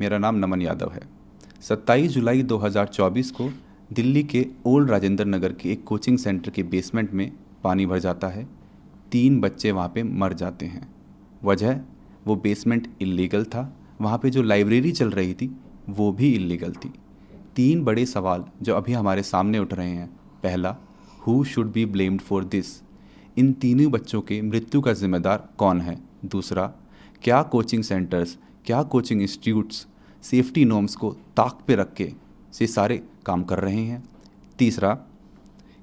मेरा नाम नमन यादव है। 27 जुलाई 2024 को दिल्ली के ओल्ड राजेंद्र नगर के एक कोचिंग सेंटर के बेसमेंट में पानी भर जाता है। 3 बच्चे वहाँ पे मर जाते हैं। वजह, वो बेसमेंट इल्लीगल था। वहाँ पे जो लाइब्रेरी चल रही थी वो भी इल्लीगल थी। 3 बड़े सवाल जो अभी हमारे सामने उठ रहे हैं। पहला, who should be blamed for this? इन तीनों बच्चों के मृत्यु का जिम्मेदार कौन है? दूसरा, क्या कोचिंग सेंटर्स, क्या कोचिंग इंस्टीट्यूट्स सेफ्टी नॉर्म्स को ताक पे रख के से सारे काम कर रहे हैं? तीसरा,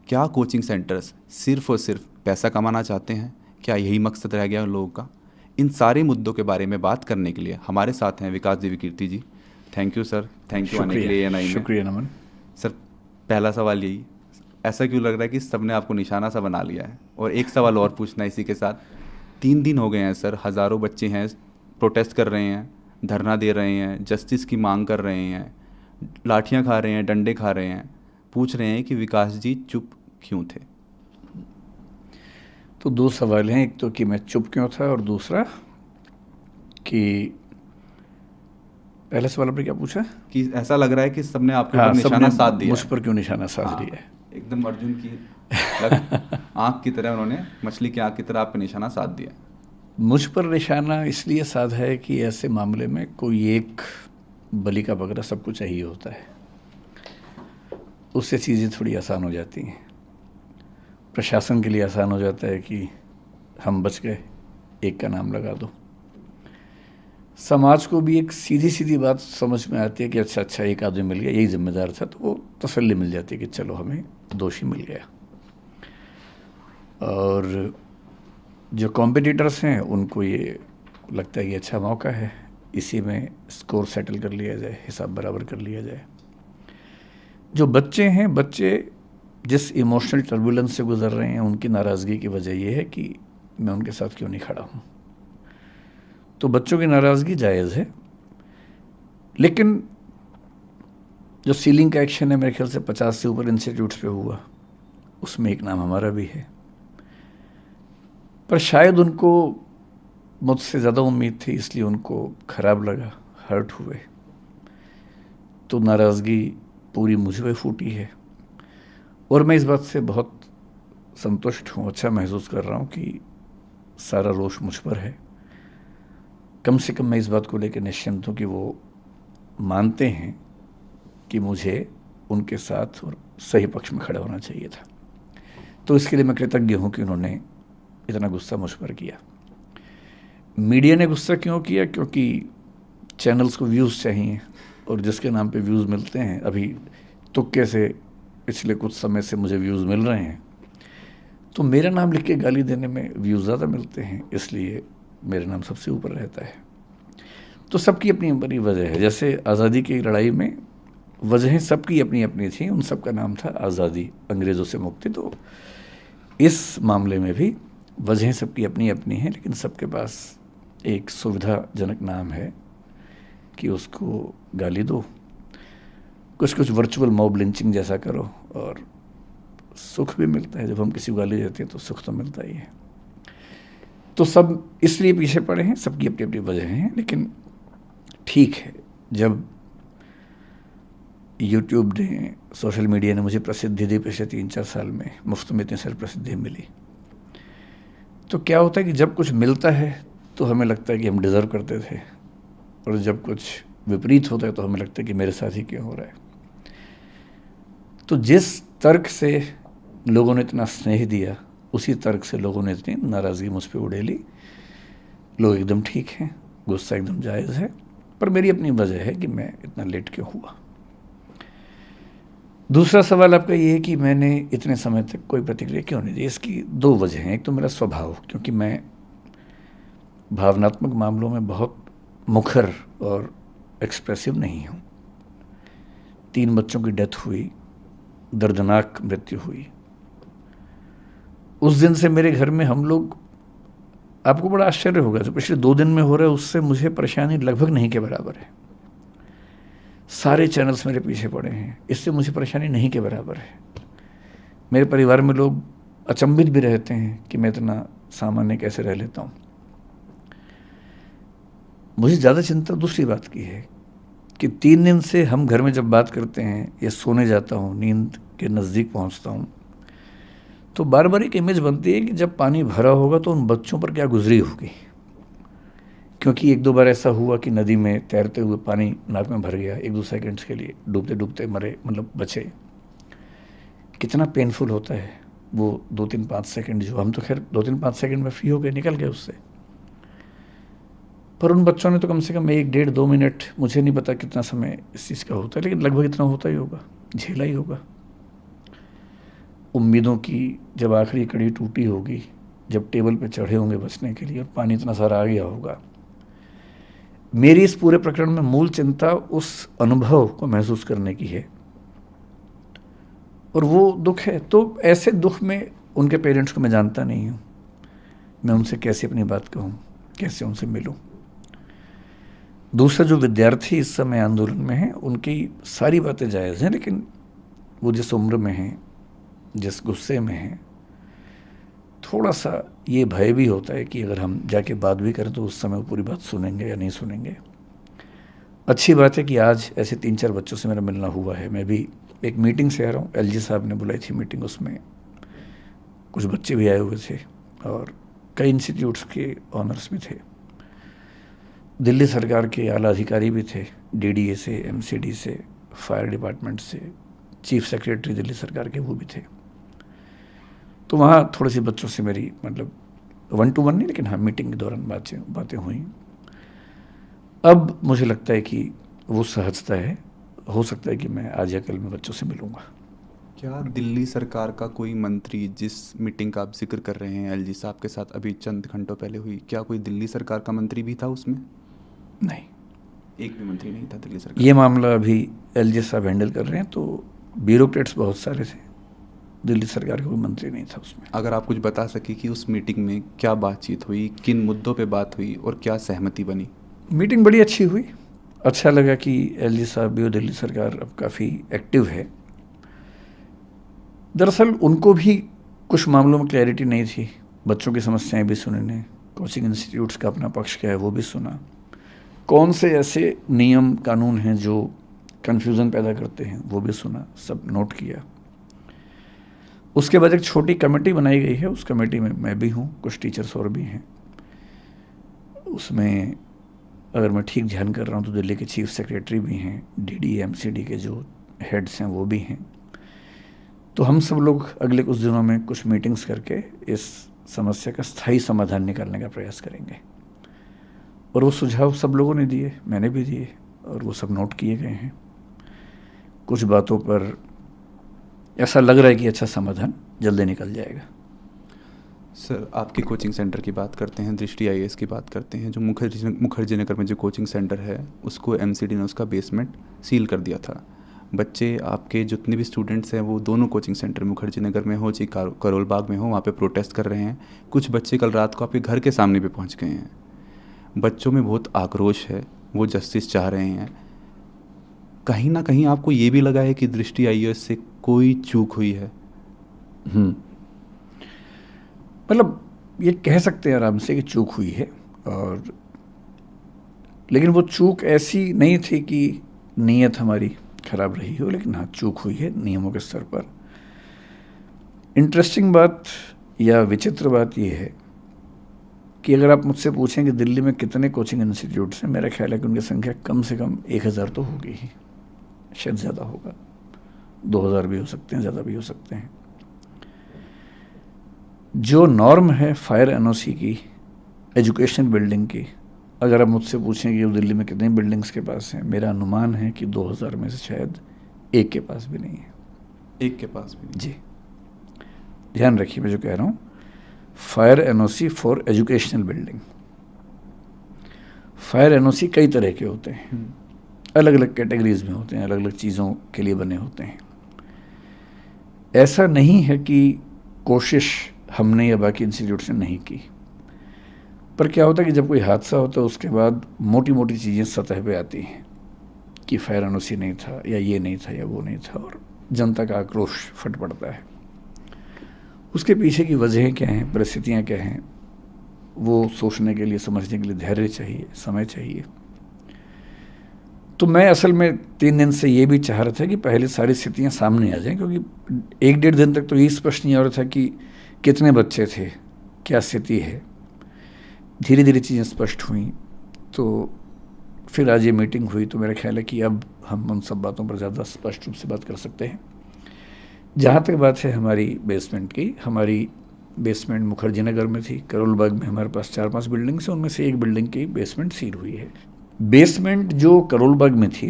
क्या कोचिंग सेंटर्स सिर्फ और सिर्फ पैसा कमाना चाहते हैं? क्या यही मकसद रह गया उन लोगों का? इन सारे मुद्दों के बारे में बात करने के लिए हमारे साथ हैं Vikas Devi Kirti ji. Thank you sir, thank you आने के लिए एएनआई में। शुक्रिया नमन। सर, पहला सवाल यही, ऐसा क्यों लग रहा है कि सबने आपको निशाना सा बना लिया है? और एक सवाल और पूछना है इसी के साथ। 3 दिन हो गए हैं सर, हज़ारों बच्चे हैं, प्रोटेस्ट कर रहे हैं, धरना दे रहे हैं, जस्टिस की मांग कर रहे हैं, लाठियां खा रहे हैं, डंडे खा रहे हैं, पूछ रहे हैं कि विकास जी चुप क्यों थे? तो 2 सवाल हैं, एक तो कि मैं चुप क्यों था और दूसरा कि पहला सवाल आपने क्या पूछा कि ऐसा लग रहा है कि सबने आपके ऊपर सबने निशाना साध दिया मुझ है। पर क्यों निशाना साध हाँ, लिया है। एकदम अर्जुन की आँख की तरह उन्होंने, मछली की आँख की तरह आप पे निशाना साध दिया। मुझ पर निशाना इसलिए साधा है कि ऐसे मामले में कोई एक बलि का बकरा सबको चाहिए होता है, उससे चीज़ें थोड़ी आसान हो जाती हैं। प्रशासन के लिए आसान हो जाता है कि हम बच गए, एक का नाम लगा दो। समाज को भी एक सीधी सीधी बात समझ में आती है कि अच्छा एक आदमी मिल गया, यही जिम्मेदार था, तो वो तसल्ली मिल जाती है कि चलो हमें दोषी मिल गया। और जो कॉम्पिटिटर्स हैं उनको ये लगता है कि अच्छा मौका है, इसी में स्कोर सेटल कर लिया जाए, हिसाब बराबर कर लिया जाए। जो बच्चे हैं, बच्चे जिस इमोशनल टर्बुलेंस से गुजर रहे हैं, उनकी नाराज़गी की वजह यह है कि मैं उनके साथ क्यों नहीं खड़ा हूँ। तो बच्चों की नाराज़गी जायज़ है, लेकिन जो सीलिंग का एक्शन है मेरे ख्याल से 50 से ऊपर इंस्टीट्यूट्स पे हुआ, उसमें एक नाम हमारा भी है। पर शायद उनको मुझसे ज़्यादा उम्मीद थी, इसलिए उनको ख़राब लगा, हर्ट हुए, तो नाराज़गी पूरी मुझ पे फूटी है। और मैं इस बात से बहुत संतुष्ट हूँ, अच्छा महसूस कर रहा हूँ कि सारा रोष मुझ पर है। कम से कम मैं इस बात को लेकर निश्चिंत हूँ कि वो मानते हैं कि मुझे उनके साथ और सही पक्ष में खड़ा होना चाहिए था। तो इसके लिए मैं कृतज्ञ हूँ कि उन्होंने इतना गुस्सा मुझ पर किया। मीडिया ने गुस्सा क्यों किया? क्योंकि चैनल्स को व्यूज़ चाहिए, और जिसके नाम पे व्यूज़ मिलते हैं, अभी तुक्के से पिछले कुछ समय से मुझे व्यूज़ मिल रहे हैं, तो मेरा नाम लिख के गाली देने में व्यूज़ ज़्यादा मिलते हैं, इसलिए मेरा नाम सबसे ऊपर रहता है। तो सबकी अपनी अपनी वजह है। जैसे आज़ादी की लड़ाई में वजहें सबकी अपनी अपनी थी, उन सब का नाम था आज़ादी, अंग्रेज़ों से मुक्ति। तो इस मामले में भी वजहें सबकी अपनी अपनी हैं, लेकिन सबके पास एक सुविधाजनक नाम है कि उसको गाली दो, कुछ वर्चुअल मॉब लिंचिंग जैसा करो, और सुख भी मिलता है। जब हम किसी को गाली देते हैं तो सुख तो मिलता ही है। तो सब इसलिए पीछे पड़े हैं, सबकी अपनी अपनी वजह हैं। लेकिन ठीक है, जब यूट्यूब ने, सोशल मीडिया ने मुझे प्रसिद्धि दी पिछले 3-4 साल में, मुफ्त में इतनी सारी प्रसिद्धि मिली, तो क्या होता है कि जब कुछ मिलता है तो हमें लगता है कि हम डिज़र्व करते थे, और जब कुछ विपरीत होता है तो हमें लगता है कि मेरे साथ ही क्यों हो रहा है। तो जिस तर्क से लोगों ने इतना स्नेह दिया, उसी तर्क से लोगों ने इतनी नाराज़गी मुझ पर उड़ेली। लोग एकदम ठीक हैं, गुस्सा एकदम जायज़ है, पर मेरी अपनी वजह है कि मैं इतना लेट क्यों हुआ। दूसरा सवाल आपका ये है कि मैंने इतने समय तक कोई प्रतिक्रिया क्यों नहीं दी। इसकी 2 वजह हैं। एक तो मेरा स्वभाव, क्योंकि मैं भावनात्मक मामलों में बहुत मुखर और एक्सप्रेसिव नहीं हूँ। 3 बच्चों की डेथ हुई, दर्दनाक मृत्यु हुई। उस दिन से मेरे घर में हम लोग, आपको बड़ा आश्चर्य होगा, जो पिछले 2 दिन में हो रहा है उससे मुझे परेशानी लगभग नहीं के बराबर है। सारे चैनल्स मेरे पीछे पड़े हैं, इससे मुझे परेशानी नहीं के बराबर है। मेरे परिवार में लोग अचंभित भी रहते हैं कि मैं इतना सामान्य कैसे रह लेता हूँ। मुझे ज़्यादा चिंता दूसरी बात की है कि 3 दिन से हम घर में जब बात करते हैं या सोने जाता हूँ, नींद के नज़दीक पहुँचता हूँ, तो बार बार एक इमेज बनती है कि जब पानी भरा होगा तो उन बच्चों पर क्या गुजरी होगी। क्योंकि 1-2 बार ऐसा हुआ कि नदी में तैरते हुए पानी नाक में भर गया, 1-2 सेकंड्स के लिए डूबते डूबते मरे, मतलब बचे। कितना पेनफुल होता है वो 2-3-5 सेकंड, जो हम तो खैर 2-3-5 सेकंड में फ्री हो गए, निकल गए उससे, पर उन बच्चों ने तो कम से कम 1-1.5-2 मिनट, मुझे नहीं पता कितना समय इस चीज़ का होता है, लेकिन लगभग इतना होता ही होगा, झेला ही होगा। उम्मीदों की जब आखिरी कड़ी टूटी होगी, जब टेबल पे चढ़े होंगे बचने के लिए और पानी इतना सारा आ गया होगा। मेरी इस पूरे प्रकरण में मूल चिंता उस अनुभव को महसूस करने की है, और वो दुख है। तो ऐसे दुख में उनके पेरेंट्स को मैं जानता नहीं हूँ, मैं उनसे कैसे अपनी बात कहूँ, कैसे उनसे मिलूँ। दूसरा, जो विद्यार्थी इस समय आंदोलन में हैं, उनकी सारी बातें जायज़ हैं, लेकिन वो जिस उम्र में हैं, जिस गुस्से में हैं, थोड़ा सा ये भय भी होता है कि अगर हम जाके बात भी करें तो उस समय वो पूरी बात सुनेंगे या नहीं सुनेंगे। अच्छी बात है कि आज ऐसे 3-4 बच्चों से मेरा मिलना हुआ है। मैं भी एक मीटिंग से आ रहा हूँ, एलजी साहब ने बुलाई थी मीटिंग, उसमें कुछ बच्चे भी आए हुए थे और कई इंस्टीट्यूट्स के ऑनर्स भी थे, दिल्ली सरकार के आला अधिकारी भी थे, डीडीए से, एमसीडी से, फायर डिपार्टमेंट से, चीफ सेक्रेटरी दिल्ली सरकार के वो भी थे। तो वहाँ थोड़ी सी बच्चों से मेरी, मतलब 1-to-1 नहीं, लेकिन हाँ मीटिंग के दौरान बातें हुई। अब मुझे लगता है कि वो सहजता है, हो सकता है कि मैं आज या कल में बच्चों से मिलूँगा। क्या दिल्ली सरकार का कोई मंत्री, जिस मीटिंग का आप जिक्र कर रहे हैं एलजी साहब के साथ अभी चंद घंटों पहले हुई, क्या कोई दिल्ली सरकार का मंत्री भी था उसमें? नहीं, एक भी मंत्री नहीं था दिल्ली सरकार। ये मामला अभी एलजी साहब हैंडल कर रहे हैं, तो ब्यूरोक्रेट्स बहुत सारे थे, दिल्ली सरकार का कोई मंत्री नहीं था उसमें। अगर आप कुछ बता सके कि उस मीटिंग में क्या बातचीत हुई, किन मुद्दों पे बात हुई और क्या सहमति बनी? मीटिंग बड़ी अच्छी हुई, अच्छा लगा कि एलजी साहब भी और दिल्ली सरकार अब काफ़ी एक्टिव है। दरअसल उनको भी कुछ मामलों में क्लैरिटी नहीं थी, बच्चों की समस्याएं भी सुनी ने, कोचिंग इंस्टीट्यूट्स का अपना पक्ष क्या है वो भी सुना, कौन से ऐसे नियम कानून हैं जो कन्फ्यूज़न पैदा करते हैं वो भी सुना, सब नोट किया। उसके बाद एक छोटी कमेटी बनाई गई है, उस कमेटी में मैं भी हूँ, कुछ टीचर्स और भी हैं। उसमें अगर मैं ठीक ध्यान कर रहा हूँ तो दिल्ली के चीफ सेक्रेटरी भी हैं, डीडी एमसीडी के जो हेड्स हैं वो भी हैं। तो हम सब लोग अगले कुछ दिनों में कुछ मीटिंग्स करके इस समस्या का स्थायी समाधान निकालने का प्रयास करेंगे, और वो सुझाव सब लोगों ने दिए, मैंने भी दिए, और वो सब नोट किए गए हैं। कुछ बातों पर ऐसा लग रहा है कि अच्छा समाधान जल्दी निकल जाएगा। सर, आपके कोचिंग सेंटर की बात करते हैं, दृष्टि आईएएस की बात करते हैं। जो मुखर्जी नगर में जो कोचिंग सेंटर है उसको एमसीडी ने उसका बेसमेंट सील कर दिया था। बच्चे आपके जितने भी स्टूडेंट्स हैं वो दोनों कोचिंग सेंटर मुखर्जी नगर में हो चाहे करोल बाग में हो, वहाँ पे प्रोटेस्ट कर रहे हैं। कुछ बच्चे कल रात को आपके घर के सामने पे पहुँच गए हैं। बच्चों में बहुत आक्रोश है, वो जस्टिस चाह रहे हैं। कहीं ना कहीं आपको ये भी लगा है कि दृष्टि आईएएस से कोई चूक हुई है? मतलब ये कह सकते हैं आराम से कि चूक हुई है, और लेकिन वो चूक ऐसी नहीं थी कि नीयत हमारी खराब रही हो, लेकिन हाँ चूक हुई है नियमों के स्तर पर। इंटरेस्टिंग बात या विचित्र बात ये है कि अगर आप मुझसे पूछें कि दिल्ली में कितने कोचिंग इंस्टीट्यूट्स हैं, मेरा ख्याल है कि उनकी संख्या कम से कम 1000 तो होगी ही, शायद ज़्यादा होगा, 2000 भी हो सकते हैं, ज़्यादा भी हो सकते हैं। जो नॉर्म है फायर एनओसी की, एजुकेशन बिल्डिंग की, अगर आप मुझसे पूछें कि दिल्ली में कितनी बिल्डिंग्स के पास हैं, मेरा अनुमान है कि 2000 में से शायद एक के पास भी नहीं है। एक के पास भी नहीं? जी, ध्यान रखिए मैं जो कह रहा हूँ, fire NOC for educational building. Fire NOC कई तरह के होते हैं, अलग अलग कैटेगरीज में होते हैं, अलग अलग चीज़ों के लिए बने होते हैं। ऐसा नहीं है कि कोशिश हमने या बाकी इंस्टीट्यूट्स ने नहीं की, पर क्या होता है कि जब कोई हादसा होता है उसके बाद मोटी मोटी चीज़ें सतह पे आती हैं कि फायर एनओसी नहीं था, या ये नहीं था, या वो नहीं था, और जनता का आक्रोश फट पड़ता है। उसके पीछे की वजहें क्या हैं, परिस्थितियाँ क्या हैं, वो सोचने के लिए, समझने के लिए धैर्य चाहिए, समय चाहिए। तो मैं असल में 3 दिन से ये भी चाह रहा था कि पहले सारी स्थितियाँ सामने आ जाएं, क्योंकि 1-1.5 दिन तक तो ये स्पष्ट नहीं हो रहा था कि कितने बच्चे थे, क्या स्थिति है। धीरे धीरे चीज़ें स्पष्ट हुई, तो फिर आज ये मीटिंग हुई, तो मेरा ख्याल है कि अब हम उन सब बातों पर ज़्यादा स्पष्ट रूप से बात कर सकते हैं। जहाँ तक बात है हमारी बेसमेंट की, हमारी बेसमेंट मुखर्जी नगर में थी। करोल बाग में हमारे पास 4-5 बिल्डिंग्स हैं, उनमें से एक बिल्डिंग की बेसमेंट सील हुई है। बेसमेंट जो करोल बाग में थी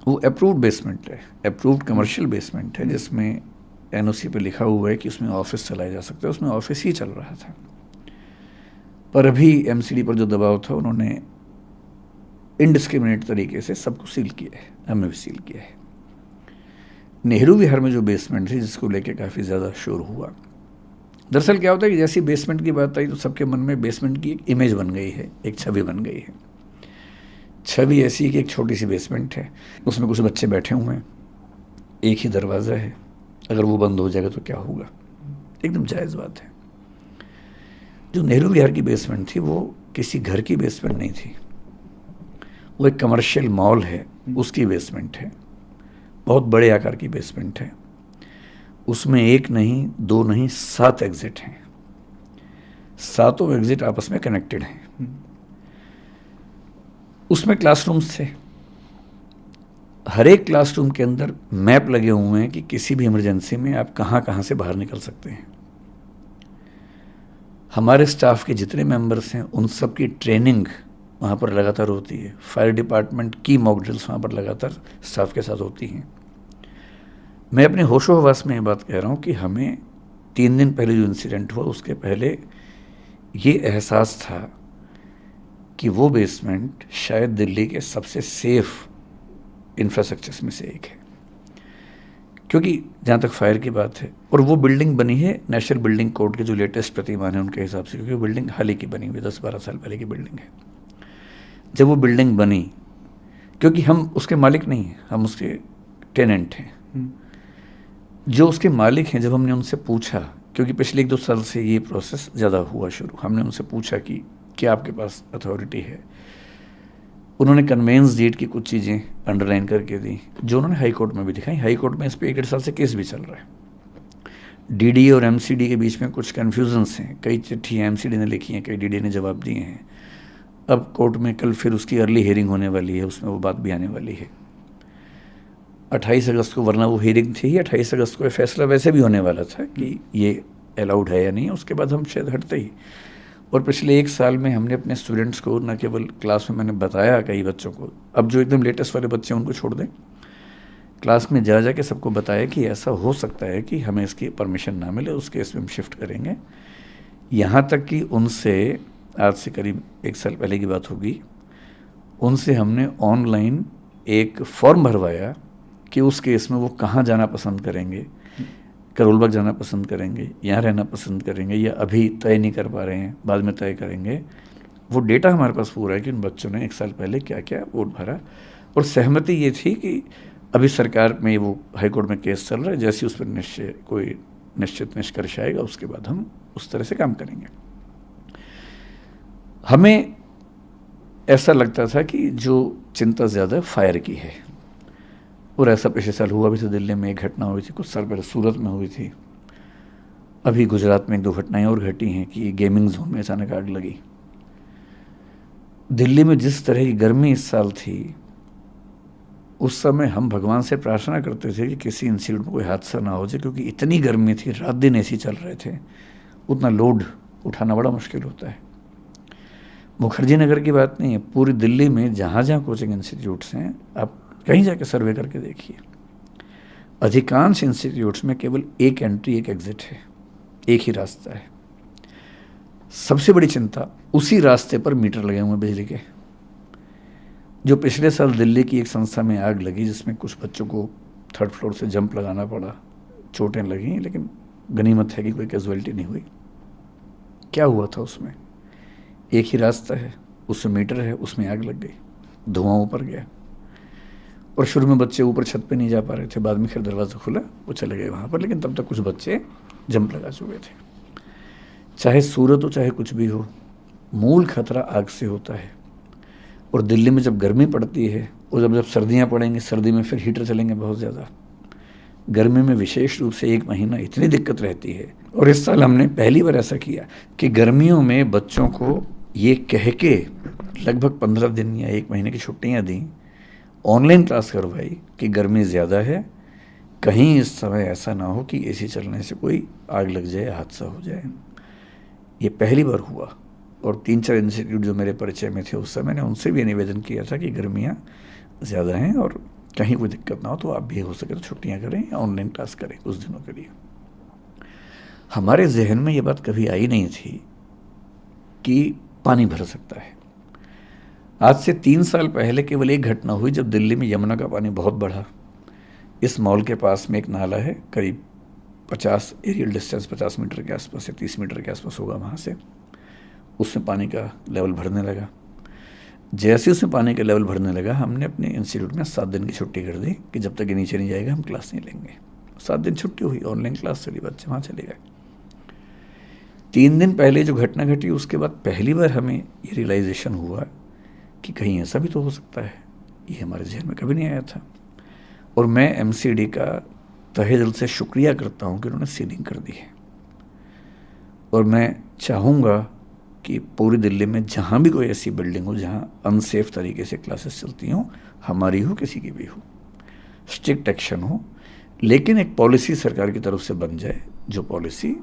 वो अप्रूव्ड बेसमेंट है, अप्रूव्ड कमर्शियल बेसमेंट है, जिसमें एनओसी पे लिखा हुआ है कि उसमें ऑफिस चलाया जा सकता है। उसमें ऑफिस ही चल रहा था, पर अभी एमसीडी पर जो दबाव था उन्होंने इनडिस्क्रिमिनेट तरीके से सबको सील किया है, हमें भी सील किया है। नेहरू विहार में जो बेसमेंट थी, जिसको लेके काफ़ी ज़्यादा शोर हुआ, दरअसल क्या होता है कि जैसी बेसमेंट की बात आई तो सबके मन में बेसमेंट की एक इमेज बन गई है, एक छवि बन गई है। छवि ऐसी है कि एक छोटी सी बेसमेंट है, उसमें कुछ बच्चे बैठे हुए हैं, एक ही दरवाज़ा है, अगर वो बंद हो जाएगा तो क्या होगा। एकदम जायज़ बात है। जो नेहरू विहार की बेसमेंट थी वो किसी घर की बेसमेंट नहीं थी, वो एक कमर्शियल मॉल है, उसकी बेसमेंट है। बहुत बड़े आकार की बेसमेंट है, उसमें 1 नहीं 2 नहीं 7 एग्जिट हैं, 7 एग्जिट आपस में कनेक्टेड हैं। उसमें क्लासरूम्स थे, हर एक क्लासरूम के अंदर मैप लगे हुए हैं कि किसी भी इमरजेंसी में आप कहाँ कहाँ से बाहर निकल सकते हैं। हमारे स्टाफ के जितने मेंबर्स हैं उन सब की ट्रेनिंग वहाँ पर लगातार होती है। फायर डिपार्टमेंट की मॉक ड्रिल्स वहाँ पर लगातार स्टाफ के साथ होती हैं। मैं अपने होशो हवास में ये बात कह रहा हूँ कि हमें 3 दिन पहले जो इंसिडेंट हुआ उसके पहले ये एहसास था कि वो बेसमेंट शायद दिल्ली के सबसे सेफ इंफ्रास्ट्रक्चर्स में से एक है, क्योंकि जहाँ तक फायर की बात है, और वो बिल्डिंग बनी है नेशनल बिल्डिंग कोड के जो लेटेस्ट प्रतिमान है उनके हिसाब से, क्योंकि वो बिल्डिंग हाल ही की बनी हुई 10-12 साल पहले की बिल्डिंग है। जब वो बिल्डिंग बनी, क्योंकि हम उसके मालिक नहीं हैं, हम उसके टेनेंट हैं, जो उसके मालिक हैं, जब हमने उनसे पूछा, क्योंकि पिछले 1-2 साल से ये प्रोसेस ज़्यादा हुआ शुरू, हमने उनसे पूछा कि क्या आपके पास अथॉरिटी है। उन्होंने कन्वेंस डीड की कुछ चीज़ें अंडरलाइन करके दी, जो उन्होंने हाई कोर्ट में भी दिखाई। हाई कोर्ट में इस पर 1-1.5 साल से केस भी चल रहा है। डीडी और एमसीडी के बीच में कुछ कन्फ्यूजन्स हैं, कई चिट्ठियाँ एमसीडी ने लिखी हैं, कई डीडी ने जवाब दिए हैं। अब कोर्ट में कल फिर उसकी अर्ली हियरिंग होने वाली है, उसमें वो बात भी आने वाली है 28 अगस्त को, वरना वो हियरिंग थी 28 अगस्त को, फैसला वैसे भी होने वाला था कि ये अलाउड है या नहीं, उसके बाद हम शायद हटते ही। और पिछले 1 साल में हमने अपने स्टूडेंट्स को न केवल क्लास में मैंने बताया कई बच्चों को, अब जो एकदम लेटेस्ट वाले बच्चे हैं उनको छोड़ दें, क्लास में जा के सबको बताया कि ऐसा हो सकता है कि हमें इसकी परमिशन ना मिले, उस केस में हम शिफ्ट करेंगे। यहाँ तक कि उनसे आज से करीब 1 साल पहले की बात होगी, उनसे हमने ऑनलाइन एक फॉर्म भरवाया कि उस केस में वो कहाँ जाना पसंद करेंगे, करोल बाग जाना पसंद करेंगे, यहाँ रहना पसंद करेंगे, या अभी तय नहीं कर पा रहे हैं, बाद में तय करेंगे। वो डेटा हमारे पास पूरा है कि उन बच्चों ने 1 साल पहले क्या क्या वोट भरा, और सहमति ये थी कि अभी सरकार में वो हाई कोर्ट में केस चल रहा है, जैसे उस पर कोई निश्चित निष्कर्ष आएगा उसके बाद हम उस तरह से काम करेंगे। हमें ऐसा लगता था कि जो चिंता ज़्यादा फायर की है, और ऐसा पिछले साल हुआ भी था। दिल्ली में एक घटना हुई थी, कुछ साल पहले सूरत में हुई थी, अभी गुजरात में 1-2 घटनाएं और घटी हैं कि गेमिंग जोन में अचानक आग लगी। दिल्ली में जिस तरह की गर्मी इस साल थी, उस समय हम भगवान से प्रार्थना करते थे कि किसी इंस्टीट्यूट में कोई हादसा ना हो जाए, क्योंकि इतनी गर्मी थी, रात दिन एसी चल रहे थे, उतना लोड उठाना बड़ा मुश्किल होता है। मुखर्जी नगर की बात नहीं है, पूरी दिल्ली में जहाँ जहाँ कोचिंग इंस्टीट्यूट्स हैं, आप कहीं जाके सर्वे करके देखिए, अधिकांश इंस्टीट्यूट्स में केवल एक एंट्री एक एग्जिट है, एक ही रास्ता है। सबसे बड़ी चिंता, उसी रास्ते पर मीटर लगे हुए हैं बिजली के। जो पिछले साल दिल्ली की एक संस्था में आग लगी, जिसमें कुछ बच्चों को 3rd फ्लोर से जंप लगाना पड़ा, चोटें लगी, लेकिन गनीमत है कि कोई कैजुअलिटी नहीं हुई। क्या हुआ था उसमें? एक ही रास्ता है, उसमें मीटर है, उसमें आग लग गई, धुआं ऊपर गया, और शुरू में बच्चे ऊपर छत पे नहीं जा पा रहे थे, बाद में फिर दरवाज़ा खुला, वो चले गए वहाँ पर, लेकिन तब तक कुछ बच्चे जंप लगा चुके थे। चाहे सूरत हो चाहे कुछ भी हो, मूल खतरा आग से होता है। और दिल्ली में जब गर्मी पड़ती है और जब सर्दियाँ पड़ेंगी, सर्दी में फिर हीटर चलेंगे बहुत ज़्यादा, गर्मी में विशेष रूप से 1 महीना इतनी दिक्कत रहती है। और इस साल हमने पहली बार ऐसा किया कि गर्मियों में बच्चों को ये कह के लगभग 15 दिन या 1 महीने की छुट्टियां दी, ऑनलाइन क्लास करवाई कि गर्मी ज़्यादा है, कहीं इस समय ऐसा ना हो कि एसी चलने से कोई आग लग जाए, हादसा हो जाए। ये पहली बार हुआ। और 3-4 इंस्टीट्यूट जो मेरे परिचय में थे उस समय, मैंने उनसे भी निवेदन किया था कि गर्मियाँ ज़्यादा हैं और कहीं कोई दिक्कत ना हो तो आप भी हो सके तो छुट्टियाँ करें या ऑनलाइन क्लास करें कुछ दिनों के लिए। हमारे जहन में ये बात कभी आई नहीं थी कि पानी भर सकता है। आज से 3 साल पहले केवल एक घटना हुई जब दिल्ली में यमुना का पानी बहुत बढ़ा। इस मॉल के पास में एक नाला है, करीब 50 एरियल डिस्टेंस 50 मीटर के आसपास या 30 मीटर के आसपास होगा वहाँ से, उसमें पानी का लेवल भरने लगा। जैसे उसमें पानी का लेवल भरने लगा, हमने अपने इंस्टीट्यूट में 7 दिन की छुट्टी कर दी कि जब तक ये नीचे नहीं जाएगा हम क्लास नहीं लेंगे। 7 दिन छुट्टी हुई, ऑनलाइन क्लास चली, बच्चे वहाँ चले गए। 3 दिन पहले जो घटना घटी उसके बाद पहली बार हमें ये रियलाइजेशन हुआ कि कहीं ऐसा भी तो हो सकता है। ये हमारे जहन में कभी नहीं आया था। और मैं एमसीडी का तहे दिल से शुक्रिया करता हूँ कि उन्होंने सीलिंग कर दी है। और मैं चाहूँगा कि पूरी दिल्ली में जहाँ भी कोई ऐसी बिल्डिंग हो जहाँ अनसेफ तरीके से क्लासेस चलती हों, हमारी हो किसी की भी हो, स्ट्रिक्ट एक्शन हो, लेकिन एक पॉलिसी सरकार की तरफ से बन जाए जो पॉलिसी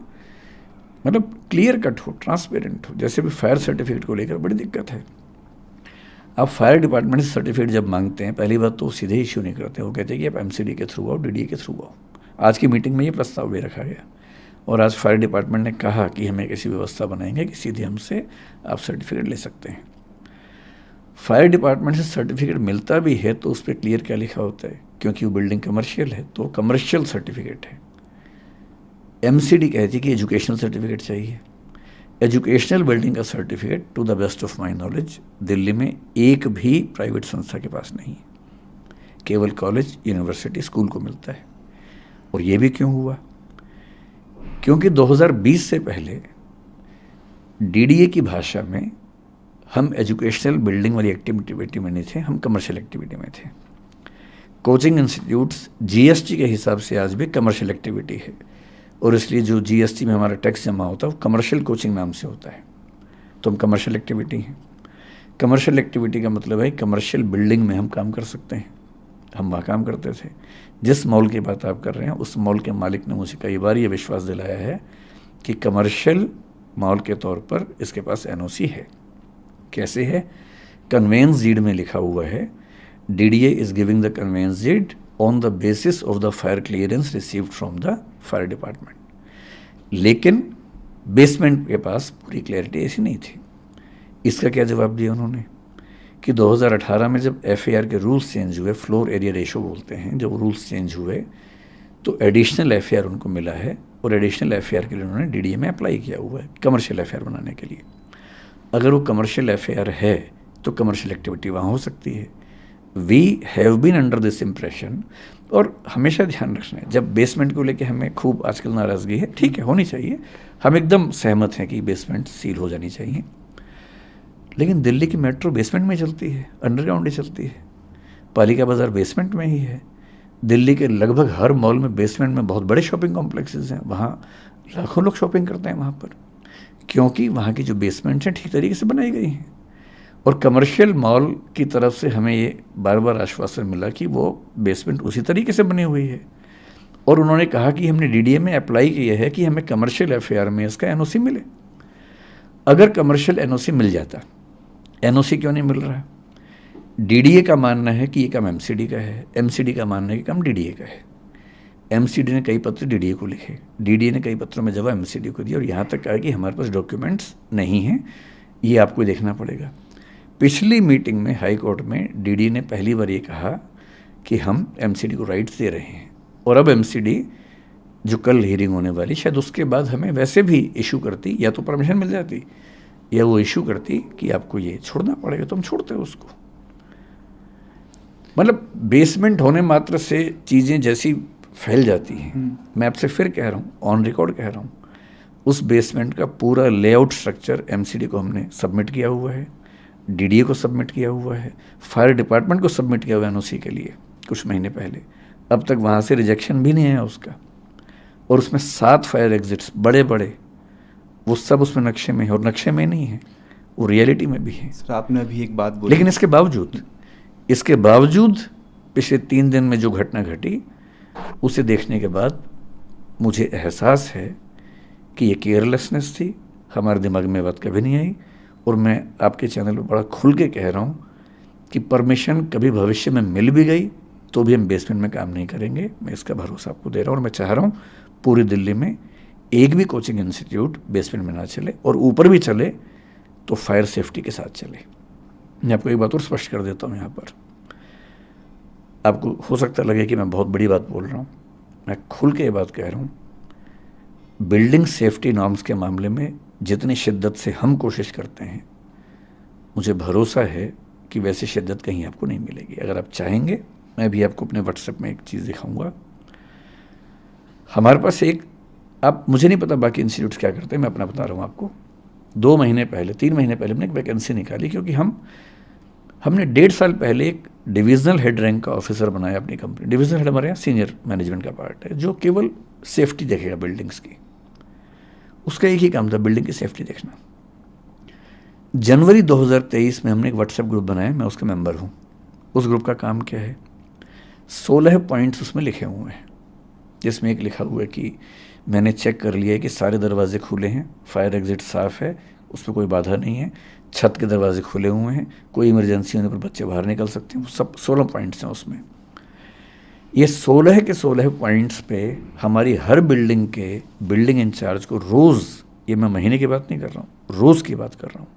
मतलब क्लियर कट हो, ट्रांसपेरेंट हो। जैसे भी फायर सर्टिफिकेट को लेकर बड़ी दिक्कत है। आप फायर डिपार्टमेंट से सर्टिफिकेट जब मांगते हैं, पहली बात तो वो सीधे इश्यू नहीं करते, वो कहते हैं कि आप एमसीडी के थ्रू आओ, डीडीए के थ्रू आओ। आज की मीटिंग में ये प्रस्ताव भी रखा गया और आज फायर डिपार्टमेंट ने कहा कि हम एक ऐसी व्यवस्था बनाएंगे कि सीधे हमसे आप सर्टिफिकेट ले सकते हैं। फायर डिपार्टमेंट से सर्टिफिकेट मिलता भी है तो उस पर क्लियर क्या लिखा होता है, क्योंकि वो बिल्डिंग कमर्शियल है तो कमर्शियल सर्टिफिकेट है। एमसीडी कहती है कि एजुकेशनल सर्टिफिकेट चाहिए। एजुकेशनल बिल्डिंग का certificate to the best of my knowledge Delhi में एक भी प्राइवेट संस्था के पास नहीं है, केवल कॉलेज, यूनिवर्सिटी, स्कूल को मिलता है। और ये भी क्यों हुआ? क्योंकि 2020 से पहले डीडीए की भाषा में हम एजुकेशनल बिल्डिंग वाली एक्टिविटी में नहीं थे, हम कमर्शियल एक्टिविटी में थे। कोचिंग इंस्टीट्यूट्स जीएसटी के हिसाब से आज भी कमर्शियल एक्टिविटी है और इसलिए जो जीएसटी में हमारा टैक्स जमा होता है वो कमर्शियल कोचिंग नाम से होता है, तो हम कमर्शियल एक्टिविटी हैं। कमर्शियल एक्टिविटी का मतलब है कमर्शियल बिल्डिंग में हम काम कर सकते हैं। हम वहाँ काम करते थे। जिस मॉल की बात आप कर रहे हैं उस मॉल के मालिक ने मुझे कई बार ये विश्वास दिलाया है कि कमर्शियल मॉल के तौर पर इसके पास एनओसी है। कैसे है? कन्वेंस डीड में लिखा हुआ है, DDA is giving the conveyance deed on the basis of the fire clearance received from the fire department. लेकिन बेसमेंट के पास पूरी क्लैरिटी ऐसी नहीं थी। इसका क्या जवाब दिया उन्होंने कि 2018 में जब एफएआर के रूल्स चेंज हुए, फ्लोर एरिया रेशो बोलते हैं, जब रूल्स चेंज हुए तो एडिशनल एफएआर उनको मिला है और एडिशनल एफएआर के लिए उन्होंने डीडीए में अप्लाई किया हुआ है कमर्शियल एफएआर बनाने के लिए। अगर वो कमर्शियल एफएआर है तो कमर्शियल एक्टिविटी वहाँ हो सकती है। We have been under this impression. और हमेशा ध्यान रखना है, जब बेसमेंट को लेके हमें खूब आजकल नाराज़गी है, ठीक है होनी चाहिए, हम एकदम सहमत हैं कि बेसमेंट सील हो जानी चाहिए, लेकिन दिल्ली की मेट्रो बेसमेंट में चलती है, अंडरग्राउंड ही चलती है। पालिका बाज़ार बेसमेंट में ही है। दिल्ली के लगभग हर मॉल में बेसमेंट में बहुत बड़े शॉपिंग कॉम्प्लेक्सेस हैं, वहाँ लाखों लोग शॉपिंग करते हैं वहाँ पर, क्योंकि वहाँ की जो बेसमेंट्स हैं ठीक तरीके से बनाई गई हैं। और कमर्शियल मॉल की तरफ से हमें ये बार बार आश्वासन मिला कि वो बेसमेंट उसी तरीके से बनी हुई है। और उन्होंने कहा कि हमने डीडीए में अप्लाई किया है कि हमें कमर्शियल एफएआर में इसका एनओसी मिले। अगर कमर्शियल एनओसी मिल जाता, एनओसी क्यों नहीं मिल रहा? डीडीए का मानना है कि ये काम एमसीडी का है, एमसीडी का मानना है कि काम डीडीए का है। एमसीडी ने कई पत्र डीडीए को लिखे, डीडीए ने कई पत्रों में जवाब एमसीडी को दिया और यहाँ तक कहा कि हमारे पास डॉक्यूमेंट्स नहीं हैं, ये आपको देखना पड़ेगा। पिछली मीटिंग में हाई कोर्ट में डीडीए ने पहली बार ये कहा कि हम एमसीडी को राइट्स दे रहे हैं और अब एमसीडी जो कल हियरिंग होने वाली, शायद उसके बाद हमें वैसे भी इशू करती, या तो परमिशन मिल जाती या वो इशू करती कि आपको ये छोड़ना पड़ेगा, तो हम छोड़ते उसको। मतलब बेसमेंट होने मात्र से चीज़ें जैसी फैल जाती हैं। मैं आपसे फिर कह रहा हूँ, ऑन रिकॉर्ड कह रहा हूँ, उस बेसमेंट का पूरा लेआउट स्ट्रक्चर एमसीडी को हमने सबमिट किया हुआ है। डीडीए को सबमिट किया हुआ है, फायर डिपार्टमेंट को सबमिट किया हुआ है एनओसी के लिए कुछ महीने पहले। अब तक वहाँ से रिजेक्शन भी नहीं आया उसका। और उसमें 7 फायर एग्जिट्स बड़े बड़े, वो सब उसमें नक्शे में है, और नक्शे में नहीं है, वो रियलिटी में भी है। सर आपने अभी एक बात बोली, लेकिन इसके बावजूद पिछले 3 दिन में जो घटना घटी, उसे देखने के बाद मुझे एहसास है कि ये केयरलेसनेस थी, हमारे दिमाग में बात कभी नहीं आई। और मैं आपके चैनल पर बड़ा खुल के कह रहा हूँ कि परमिशन कभी भविष्य में मिल भी गई तो भी हम बेसमेंट में काम नहीं करेंगे। मैं इसका भरोसा आपको दे रहा हूँ। और मैं चाह रहा हूँ पूरी दिल्ली में एक भी कोचिंग इंस्टीट्यूट बेसमेंट में ना चले, और ऊपर भी चले तो फायर सेफ्टी के साथ चले। मैं आपको एक बात और स्पष्ट कर देता हूँ यहाँ पर। आपको हो सकता लगे कि मैं बहुत बड़ी बात बोल रहा हूँ, मैं खुल के ये बात कह रहा हूँ। बिल्डिंग सेफ्टी नॉर्म्स के मामले में जितनी शिद्दत से हम कोशिश करते हैं, मुझे भरोसा है कि वैसी शिद्दत कहीं आपको नहीं मिलेगी। अगर आप चाहेंगे, मैं भी आपको अपने व्हाट्सएप में एक चीज़ दिखाऊंगा। हमारे पास एक, आप, मुझे नहीं पता बाकी इंस्टीट्यूट्स क्या करते हैं, मैं अपना बता रहा हूँ आपको। 2 महीने पहले, 3 महीने पहले हमने एक वैकेंसी निकाली, क्योंकि हमने 1.5 साल पहले एक डिविजनल हेड रैंक का ऑफिसर बनाया अपनी कंपनी। डिविजनल हेड हमारे यहाँ सीनियर मैनेजमेंट का पार्ट है, जो केवल सेफ्टी देखेगा बिल्डिंग्स की। उसका एक ही काम था, बिल्डिंग की सेफ्टी देखना। जनवरी 2023 में हमने एक व्हाट्सएप ग्रुप बनाया, मैं उसका मेंबर हूँ। उस ग्रुप का काम क्या है, 16 पॉइंट्स उसमें लिखे हुए हैं, जिसमें एक लिखा हुआ है कि मैंने चेक कर लिया है कि सारे दरवाजे खुले हैं, फायर एग्जिट साफ़ है, उसमें कोई बाधा नहीं है, छत के दरवाजे खुले हुए हैं, कोई इमरजेंसी होने पर बच्चे बाहर निकल सकते हैं। वो सब 16 पॉइंट्स हैं उसमें। ये 16 के 16 पॉइंट्स पे हमारी हर बिल्डिंग के बिल्डिंग इंचार्ज को रोज़, ये मैं महीने की बात नहीं कर रहा हूँ, रोज़ की बात कर रहा हूँ,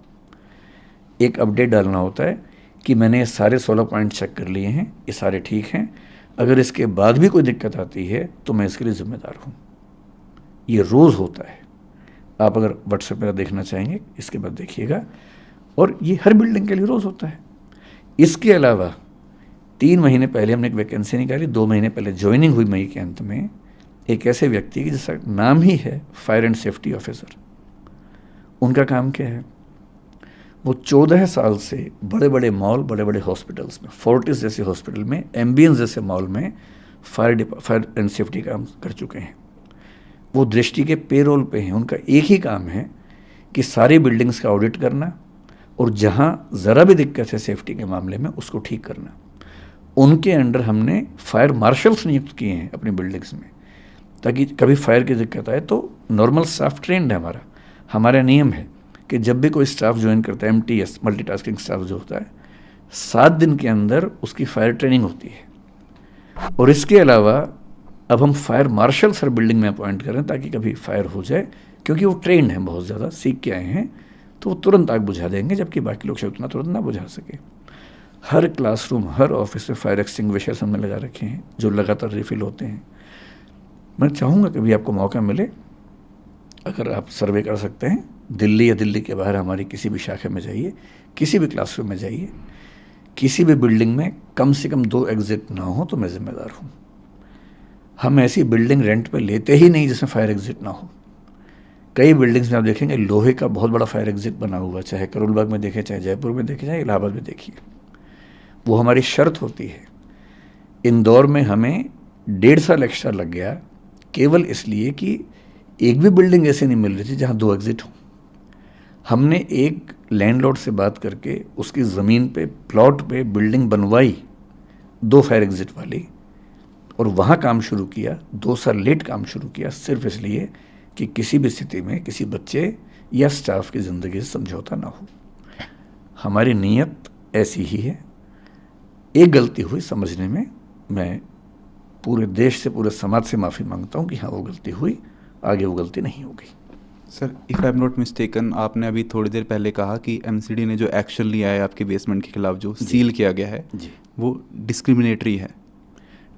एक अपडेट डालना होता है कि मैंने ये सारे 16 पॉइंट चेक कर लिए हैं, ये सारे ठीक हैं, अगर इसके बाद भी कोई दिक्कत आती है तो मैं इसके लिए ज़िम्मेदार हूँ। ये रोज़ होता है। आप अगर व्हाट्सएप मेरा देखना चाहेंगे, इसके बाद देखिएगा। और ये हर बिल्डिंग के लिए रोज़ होता है। इसके अलावा 3 महीने पहले हमने एक वैकेंसी निकाली, 2 महीने पहले ज्वाइनिंग हुई मई के अंत में, एक ऐसे व्यक्ति की जिसका नाम ही है फायर एंड सेफ्टी ऑफिसर। उनका काम क्या है, वो 14 साल से बड़े बड़े मॉल, बड़े बड़े हॉस्पिटल्स में, फोर्टिस जैसे हॉस्पिटल में, एम्बियंस जैसे मॉल में फायर एंड सेफ्टी काम कर चुके हैं। वो दृष्टि के पेरोल पे हैं। उनका एक ही काम है कि सारी बिल्डिंग्स का ऑडिट करना, और जहाँ ज़रा भी दिक्कत है सेफ्टी के मामले में उसको ठीक करना। उनके अंडर हमने फायर मार्शल्स नियुक्त किए हैं अपनी बिल्डिंग्स में, ताकि कभी फायर की दिक्कत आए तो नॉर्मल स्टाफ ट्रेंड है हमारा नियम है कि जब भी कोई स्टाफ ज्वाइन करता है, MTS मल्टीटास्किंग स्टाफ जो होता है, 7 दिन के अंदर उसकी फायर ट्रेनिंग होती है। और इसके अलावा अब हम फायर मार्शल्स हर बिल्डिंग में अपॉइंट कर रहे हैं, ताकि कभी फायर हो जाए, क्योंकि वो ट्रेंड हैं, बहुत ज़्यादा सीख के आए हैं, तो वो तुरंत आग बुझा देंगे, जबकि बाकी लोग शायद उतना तुरंत ना बुझा सके। हर क्लासरूम, हर ऑफिस में फायर एक्सटिंग्विशर्स हमने लगा रखे हैं, जो लगातार रिफिल होते हैं। मैं चाहूँगा कभी आपको मौका मिले, अगर आप सर्वे कर सकते हैं, दिल्ली या दिल्ली के बाहर हमारी किसी भी शाखा में जाइए, किसी भी क्लासरूम में जाइए, किसी भी बिल्डिंग में कम से कम 2 एग्जिट ना हो तो मैं ज़िम्मेदार हूँ। हम ऐसी बिल्डिंग रेंट पे लेते ही नहीं जिसमें फायर एग्जिट ना हो। कई बिल्डिंग्स में आप देखेंगे लोहे का बहुत बड़ा फायर एग्जिट बना हुआ, चाहे करोल बाग में देखें, चाहे जयपुर में देखें, चाहे इलाहाबाद में देखिए। वो हमारी शर्त होती है। इंदौर में हमें 1.5 साल एक्स्ट्रा लग गया, केवल इसलिए कि एक भी बिल्डिंग ऐसी नहीं मिल रही थी जहाँ 2 एग्जिट हों। हमने एक लैंडलॉर्ड से बात करके उसकी ज़मीन पे, प्लॉट पे बिल्डिंग बनवाई 2 फायर एग्जिट वाली, और वहाँ काम शुरू किया। 2 साल लेट काम शुरू किया, सिर्फ इसलिए कि किसी भी स्थिति में किसी बच्चे या स्टाफ की ज़िंदगी से समझौता ना हो। हमारी नीयत ऐसी ही है। एक गलती हुई समझने में, मैं पूरे देश से, पूरे समाज से माफ़ी मांगता हूँ कि हाँ वो गलती हुई, आगे वो गलती नहीं होगी। Sir, if I am not mistaken, आपने अभी थोड़ी देर पहले कहा कि MCD ने जो एक्शन लिया है आपके बेसमेंट के खिलाफ, जो सील किया गया है जी, वो डिस्क्रिमिनेटरी है।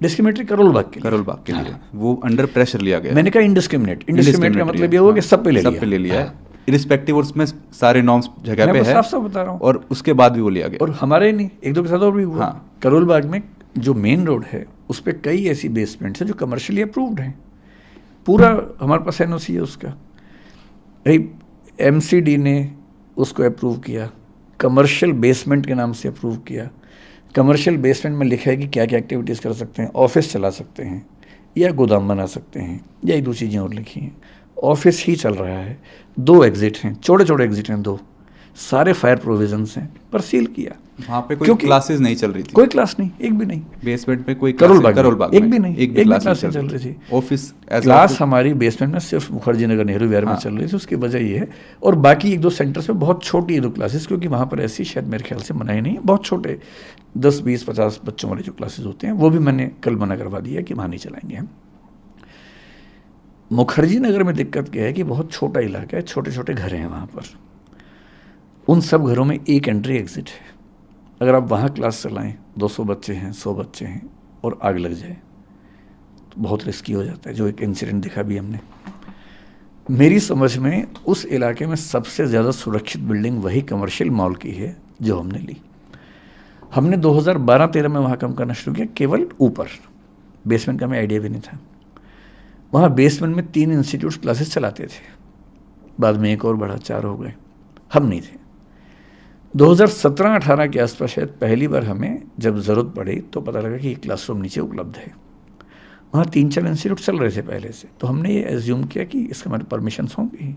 डिस्क्रिमिनेटरी करोल बाग के लिए, हाँ, वो अंडर प्रेशर लिया गया। मैंने कहा इनडिस्क्रिमिनेट का मतलब ये हुआ कि सब पे ले लिया है, इरिस्पेक्टिव, और उसमें सारे नॉर्म्स जगह पे है, साफ बता रहा हूँ, और उसके बाद भी वो लिया गया। और हमारे नहीं, 1-2 के साथ और भी हुआ। हाँ, करोल बाग में जो मेन रोड है उस पर कई ऐसी बेसमेंट्स हैं जो कमर्शियली अप्रूव्ड हैं, पूरा हमारे पास NOC है उसका। भाई MCD ने उसको अप्रूव किया, कमर्शियल बेसमेंट के नाम से अप्रूव किया। कमर्शियल बेसमेंट में लिखा है कि क्या क्या एक्टिविटीज़ कर सकते हैं, ऑफिस चला सकते हैं या गोदाम बना सकते हैं, या एक दो चीज़ें और लिखी हैं। ऑफिस ही चल रहा है, 2 एग्जिट हैं, छोटे छोटे एग्जिट हैं 2, सारे फायर प्रोविजंस हैं, पर सील किया। वहाँ पे कोई क्योंकि क्लासेस नहीं चल रही थी, कोई क्लास नहीं, एक भी नहीं। बेसमेंट में कोई करोल बाग में एक भी नहीं, एक भी क्लास क्लास नहीं चल रही थी। ऑफिस क्लास हमारी बेसमेंट में सिर्फ मुखर्जी नगर नेहरू विहार में हाँ। चल रही थी। उसकी वजह ये है, और बाकी 1-2 सेंटर्स में बहुत छोटी 2 क्लासेस, क्योंकि वहाँ पर ऐसी शायद मेरे ख्याल से मनाही नहीं है, बहुत छोटे 10, 20, 50 बच्चों वाले जो क्लासेस होते हैं, वो भी मैंने कल मना करवा दिया कि वहाँ नहीं चलाएंगे हम। मुखर्जी नगर में दिक्कत क्या है कि बहुत छोटा इलाका है, छोटे छोटे घर हैं वहाँ पर। उन सब घरों में एक एंट्री एग्जिट है। अगर आप वहाँ क्लास चलाएं, 200 बच्चे हैं, 100 बच्चे हैं, और आग लग जाए तो बहुत रिस्की हो जाता है, जो एक इंसिडेंट दिखा भी हमने। मेरी समझ में उस इलाके में सबसे ज़्यादा सुरक्षित बिल्डिंग वही कमर्शियल मॉल की है जो हमने ली। हमने 2012-13 में वहाँ काम करना शुरू किया, केवल ऊपर, बेसमेंट का हमें आइडिया भी नहीं था। वहाँ बेसमेंट में 3 इंस्टीट्यूट क्लासेस चलाते थे, बाद में एक और बढ़ा, 4 हो गए, हम नहीं थे। 2017-18 के आसपास शायद पहली बार हमें जब ज़रूरत पड़ी तो पता लगा कि ये क्लासरूम नीचे उपलब्ध है। वहाँ 3-4 इंस्टीट्यूट चल रहे थे पहले से, तो हमने ये एज्यूम किया कि इसके हमारे परमिशंस होंगी,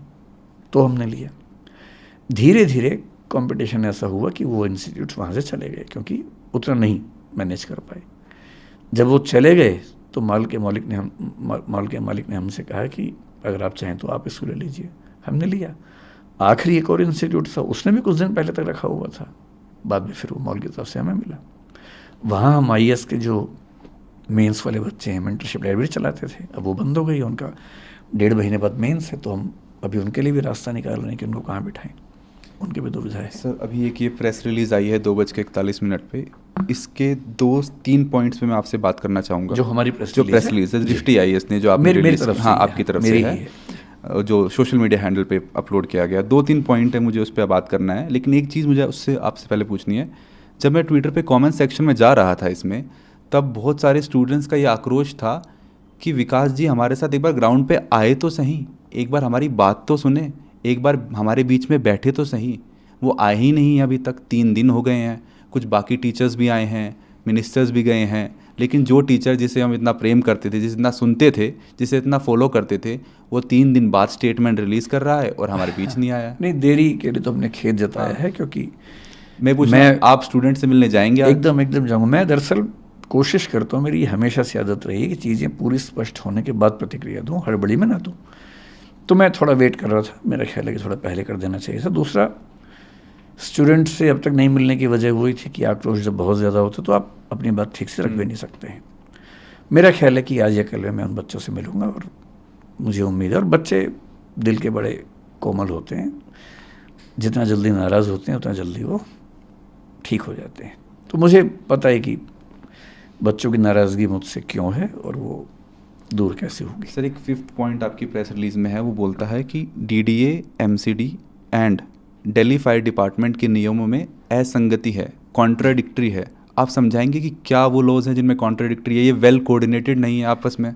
तो हमने लिया। धीरे धीरे कंपटीशन ऐसा हुआ कि वो इंस्टीट्यूट वहाँ से चले गए, क्योंकि उतना नहीं मैनेज कर पाए। जब वो चले गए तो मॉल के मालिक ने हमसे कहा कि अगर आप चाहें तो आप इसको ले लीजिए। हमने लिया। आखिरी एक और इंस्टीट्यूट था, उसने भी कुछ दिन पहले तक रखा हुआ था, बाद में फिर वो मॉल की तरफ से हमें मिला। वहाँ हम IAS के जो मेंस वाले बच्चे हैं, मेंटरशिप लाइब्रेरी चलाते थे, अब वो बंद हो गई, उनका 1.5 महीने बाद मेंस है, तो हम अभी उनके लिए भी रास्ता निकाल रहे हैं कि उनको कहाँ बिठाएं। उनकी भी दुविधा है। सर अभी एक ये प्रेस रिलीज़ आई है 2:41 पे, इसके 2-3 पॉइंट्स पे मैं आपसे बात करना चाहूँगा। जो हमारी प्रेस रिलीज है दृष्टि IAS ने जो आपने मेरी तरफ से, हाँ आपकी तरफ से है, जो सोशल मीडिया हैंडल पे अपलोड किया गया। 2-3 पॉइंट है, मुझे उस पर बात करना है, लेकिन एक चीज़ मुझे उससे आपसे पहले पूछनी है। जब मैं ट्विटर पे कमेंट सेक्शन में जा रहा था इसमें, तब बहुत सारे स्टूडेंट्स का ये आक्रोश था कि विकास जी हमारे साथ एक बार ग्राउंड पे आए तो सही, एक बार हमारी बात तो सुने, एक बार हमारे बीच में बैठे तो सही। वो आए ही नहीं अभी तक, 3 दिन हो गए हैं। कुछ बाकी टीचर्स भी आए हैं, मिनिस्टर्स भी गए हैं, लेकिन जो टीचर जिसे हम इतना प्रेम करते थे, जिसे इतना सुनते थे, जिसे इतना फॉलो करते थे, वो 3 दिन बाद स्टेटमेंट रिलीज़ कर रहा है और हमारे बीच नहीं आया। नहीं, देरी के लिए तो हमने खेद जताया है, क्योंकि मैं आप स्टूडेंट से मिलने जाएंगे? एकदम जाऊँगा। मैं दरअसल कोशिश करता हूँ, मेरी हमेशा से आदत रही है कि चीज़ें पूरी स्पष्ट होने के बाद प्रतिक्रिया दूँ, हड़बड़ी में ना दूँ। तो मैं थोड़ा वेट कर रहा था, मेरा ख्याल है कि थोड़ा पहले कर देना चाहिए था। दूसरा, स्टूडेंट से अब तक नहीं मिलने की वजह वही थी कि आक्रोश जब बहुत ज़्यादा होता तो आप अपनी बात ठीक से रख भी नहीं सकते हैं। मेरा ख्याल है कि आज या कल में मैं उन बच्चों से मिलूँगा, और मुझे उम्मीद है, और बच्चे दिल के बड़े कोमल होते हैं, जितना जल्दी नाराज़ होते हैं उतना जल्दी वो ठीक हो जाते हैं। तो मुझे पता है कि बच्चों की नाराज़गी मुझसे क्यों है और वो दूर कैसे होगी। सर एक 5th पॉइंट आपकी प्रेस रिलीज में है, वो बोलता है कि DDA, MCD and Delhi fire department के नियमों में असंगति है, कॉन्ट्राडिक्टरी है। आप समझाएंगे कि क्या वो लॉज हैं जिनमें कॉन्ट्राडिक्टरी है, ये वेल कोऑर्डिनेटेड नहीं है आपस में?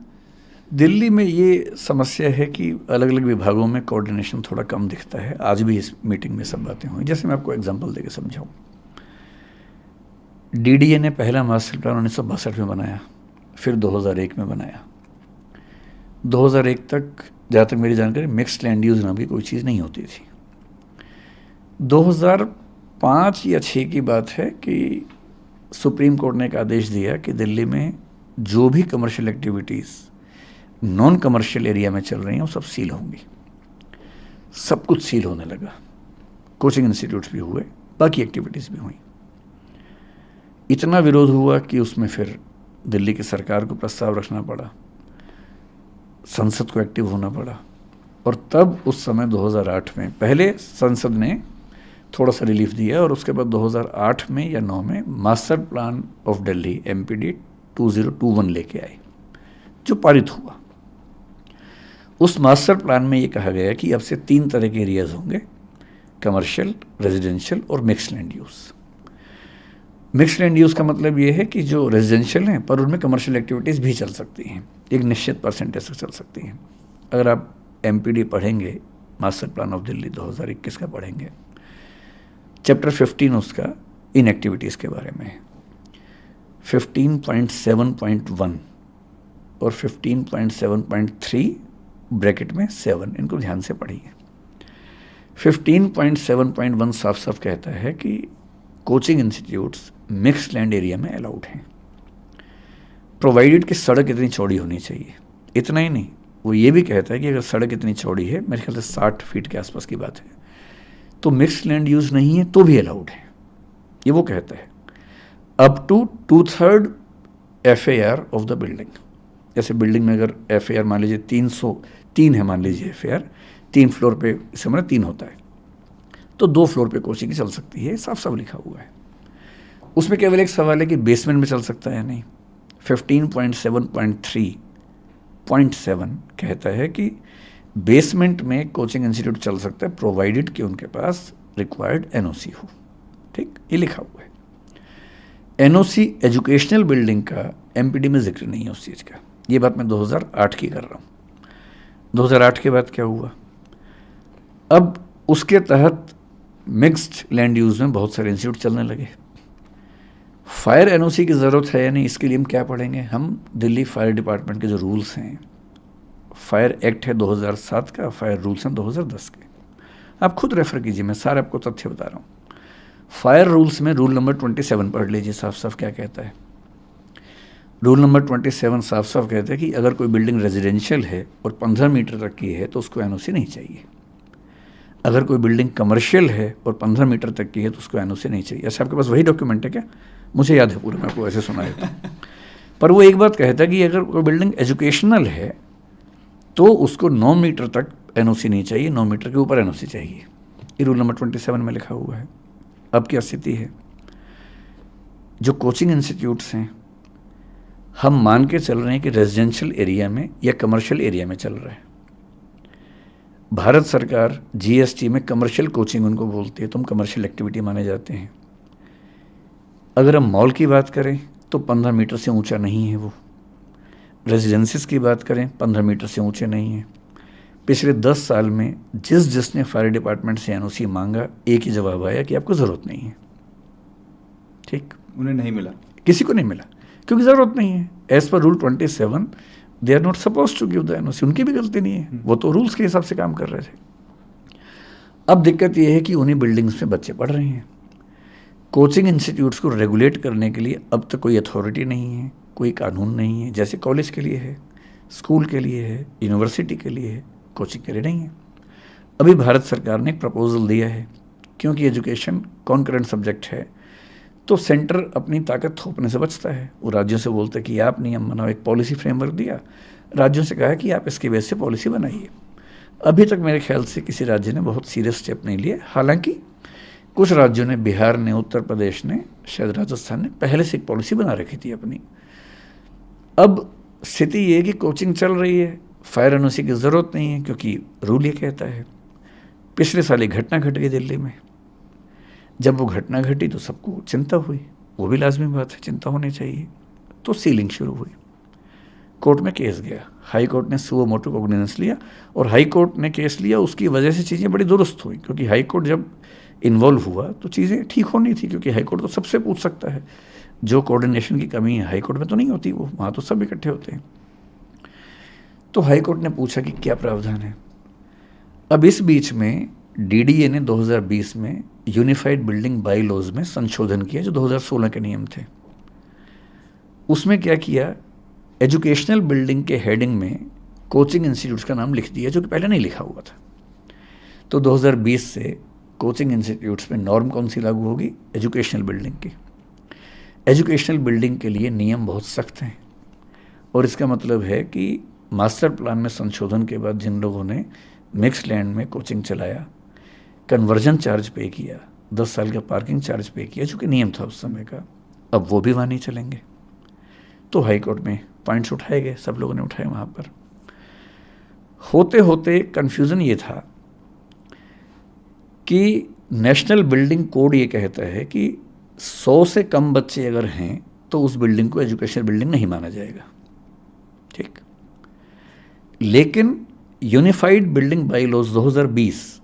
दिल्ली में ये समस्या है कि अलग अलग विभागों में कोऑर्डिनेशन थोड़ा कम दिखता है। आज भी इस मीटिंग में सब बातें हुई। जैसे मैं आपको एग्जांपल देके समझाऊँ, DDA ने पहला मास्टर प्लान 1962 में बनाया, फिर 2001 में बनाया। 2001 तक, जहाँ तक मेरी जानकारी, मिक्स्ड लैंड यूज़ नाम की कोई चीज़ नहीं होती थी। 2005 या 6 की बात है कि सुप्रीम कोर्ट ने एक आदेश दिया कि दिल्ली में जो भी commercial activities non commercial area में चल रही हैं वो सब सील होंगी। सब कुछ सील होने लगा। कोचिंग इंस्टीट्यूट्स भी हुए, बाकी एक्टिविटीज़ भी हुई। इतना विरोध हुआ कि उसमें फिर दिल्ली की सरकार को प्रस्ताव रखना पड़ा, संसद को एक्टिव होना पड़ा, और तब उस समय 2008 में पहले संसद ने थोड़ा सा रिलीफ दिया, और उसके बाद 2008 में या 9 में master plan of Delhi MPD 2021 लेके आए, जो पारित हुआ। उस मास्टर प्लान में ये कहा गया कि अब से 3 तरह के एरियाज होंगे, कमर्शियल, रेजिडेंशियल और mixed land use. Mixed land use का मतलब ये है कि जो रेजिडेंशियल हैं पर उनमें कमर्शियल एक्टिविटीज़ भी चल सकती हैं, एक निश्चित परसेंटेज तक चल सकती हैं। अगर आप MPD पढ़ेंगे, मास्टर प्लान ऑफ दिल्ली 2021 का पढ़ेंगे, चैप्टर 15 उसका इनएक्टिविटीज़ के बारे में है। 15.7.1 और 15.7.3 ब्रैकेट में 7, इनको ध्यान से पढ़िए। 15.7.1 साफ साफ कहता है कि coaching institutes mixed land area में अलाउड हैं, प्रोवाइडेड कि सड़क इतनी चौड़ी होनी चाहिए। इतना ही नहीं, वो ये भी कहता है कि अगर सड़क इतनी चौड़ी है, मेरे ख्याल से 60 फीट के आसपास की बात है, तो मिक्स्ड लैंड यूज़ नहीं है तो भी अलाउड है, ये वो कहता है। Up to 2/3 FAR of the building. जैसे बिल्डिंग में अगर FAR मान लीजिए 303 है, मान लीजिए FAR 3 फ्लोर पे, इस समय 3 होता है, तो 2 फ्लोर पे कोचिंग चल सकती है, साफ साफ लिखा हुआ है। उसमें केवल एक सवाल है कि बेसमेंट में चल सकता है या नहीं। 15.7.3.7 कहता है कि बेसमेंट में कोचिंग इंस्टीट्यूट चल सकता है प्रोवाइडेड कि उनके पास रिक्वायर्ड NOC हो। ठीक, ये लिखा हुआ है। NOC एजुकेशनल बिल्डिंग का MPD में जिक्र नहीं है उस चीज़ का। ये बात मैं 2008 की कर रहा हूँ। 2008 के बाद क्या हुआ, अब उसके तहत मिक्स्ड लैंड यूज़ में बहुत सारे इंस्टीट्यूट चलने लगे। फायर NOC की ज़रूरत है या नहीं, इसके लिए हम क्या पढ़ेंगे, हम दिल्ली फायर डिपार्टमेंट के जो रूल्स हैं, फायर एक्ट है 2007 का, फायर रूल्स हैं 2010 के, आप खुद रेफर कीजिए, मैं सारे आपको तथ्य बता रहा हूँ। फायर रूल्स में रूल नंबर 27 पढ़ लीजिए, साफ साफ क्या कहता है। रूल नंबर 27 साफ साफ कहता है कि अगर कोई बिल्डिंग रेजिडेंशियल है और 15 मीटर तक की है तो उसको NOC नहीं चाहिए। अगर कोई बिल्डिंग कमर्शियल है और 15 मीटर तक की है तो उसको NOC नहीं चाहिए। ऐसे आपके पास वही डॉक्यूमेंट है क्या? मुझे याद है पूरा, मैं आपको ऐसे सुना देता हूँ। पर वो एक बात कहता है कि अगर कोई बिल्डिंग एजुकेशनल है तो उसको 9 मीटर तक NOC नहीं चाहिए, 9 मीटर के ऊपर NOC चाहिए। ये रूल नंबर 27 में लिखा हुआ है। अब क्या स्थिति है, जो कोचिंग इंस्टीट्यूट्स हैं, हम मान के चल रहे हैं कि रेजिडेंशियल एरिया में या कमर्शियल एरिया में चल रहा है। भारत सरकार GST में कमर्शियल कोचिंग उनको बोलती है, तो हम कमर्शियल एक्टिविटी माने जाते हैं। अगर हम मॉल की बात करें तो 15 मीटर से ऊंचा नहीं है वो। रेजिडेंसीज की बात करें 15 मीटर से ऊंचे नहीं है। पिछले 10 साल में जिसने फायर डिपार्टमेंट से NOC मांगा, एक ही जवाब आया कि आपको ज़रूरत नहीं है। ठीक, उन्हें नहीं मिला, किसी को नहीं मिला क्योंकि ज़रूरत नहीं है। As per rule 27 they are not suppose to give the NOC। उनकी भी गलती नहीं है, वो तो रूल्स के हिसाब से काम कर रहे थे। अब दिक्कत ये है कि उन्हीं बिल्डिंग्स में बच्चे पढ़ रहे हैं। कोचिंग इंस्टीट्यूट्स को रेगुलेट करने के लिए अब तक कोई अथॉरिटी नहीं है, कोई कानून नहीं है। जैसे कॉलेज के लिए है, स्कूल के लिए है, यूनिवर्सिटी के लिए है, कोचिंग के लिए नहीं है। अभी भारत सरकार ने एक प्रपोजल दिया है, क्योंकि एजुकेशन कॉन्करेंट सब्जेक्ट है तो सेंटर अपनी ताकत थोपने से बचता है। वो राज्यों से बोलता है कि आप नियम बनाओ, एक पॉलिसी फ्रेमवर्क दिया, राज्यों से कहा कि आप इसके बेस से पॉलिसी बनाइए। अभी तक मेरे ख्याल से किसी राज्य ने बहुत सीरियस स्टेप नहीं लिए। हालांकि कुछ राज्यों ने, बिहार ने, उत्तर प्रदेश ने, शायद राजस्थान ने पहले से एक पॉलिसी बना रखी थी अपनी। अब स्थिति ये है कि कोचिंग चल रही है, फायर NOC की ज़रूरत नहीं है क्योंकि रूल ये कहता है। पिछले साल एक घटना घट गई दिल्ली में। जब वो घटना घटी तो सबको चिंता हुई, वो भी लाजमी बात है, चिंता होनी चाहिए। तो सीलिंग शुरू हुई, कोर्ट में केस गया, हाई कोर्ट ने सुओ मोटो कॉग्निजेंस लिया और हाई कोर्ट ने केस लिया। उसकी वजह से चीज़ें बड़ी दुरुस्त हुई, क्योंकि हाई कोर्ट जब इन्वॉल्व हुआ तो चीज़ें ठीक होनी थी, क्योंकि हाई कोर्ट तो सबसे पूछ सकता है। जो कोऑर्डिनेशन की कमी है हाई कोर्ट में तो नहीं होती, वो वहाँ तो सब इकट्ठे होते हैं। तो हाई कोर्ट ने पूछा कि क्या प्रावधान है। अब इस बीच में DDA ने 2020 में यूनिफाइड बिल्डिंग बाई लॉज में संशोधन किया, जो 2016 के नियम थे। उसमें क्या किया, एजुकेशनल बिल्डिंग के हेडिंग में कोचिंग इंस्टीट्यूट्स का नाम लिख दिया, जो कि पहले नहीं लिखा हुआ था। तो 2020 से कोचिंग इंस्टीट्यूट्स में नॉर्म कौन सी लागू होगी, एजुकेशनल बिल्डिंग की। एजुकेशनल बिल्डिंग के लिए नियम बहुत सख्त हैं, और इसका मतलब है कि मास्टर प्लान में संशोधन के बाद जिन लोगों ने मिक्स लैंड में कोचिंग चलाया, कन्वर्जन चार्ज पे किया, 10 साल का पार्किंग चार्ज पे किया, जो कि नियम था उस समय का, अब वो भी वहाँ नहीं चलेंगे। तो हाई कोर्ट में पॉइंट्स उठाए गए, सब लोगों ने उठाए। वहाँ पर होते होते कन्फ्यूज़न ये था कि नेशनल बिल्डिंग कोड ये कहता है कि 100 से कम बच्चे अगर हैं तो उस बिल्डिंग को एजुकेशनल बिल्डिंग नहीं माना जाएगा। ठीक, लेकिन यूनिफाइड बिल्डिंग बाई लॉज 2020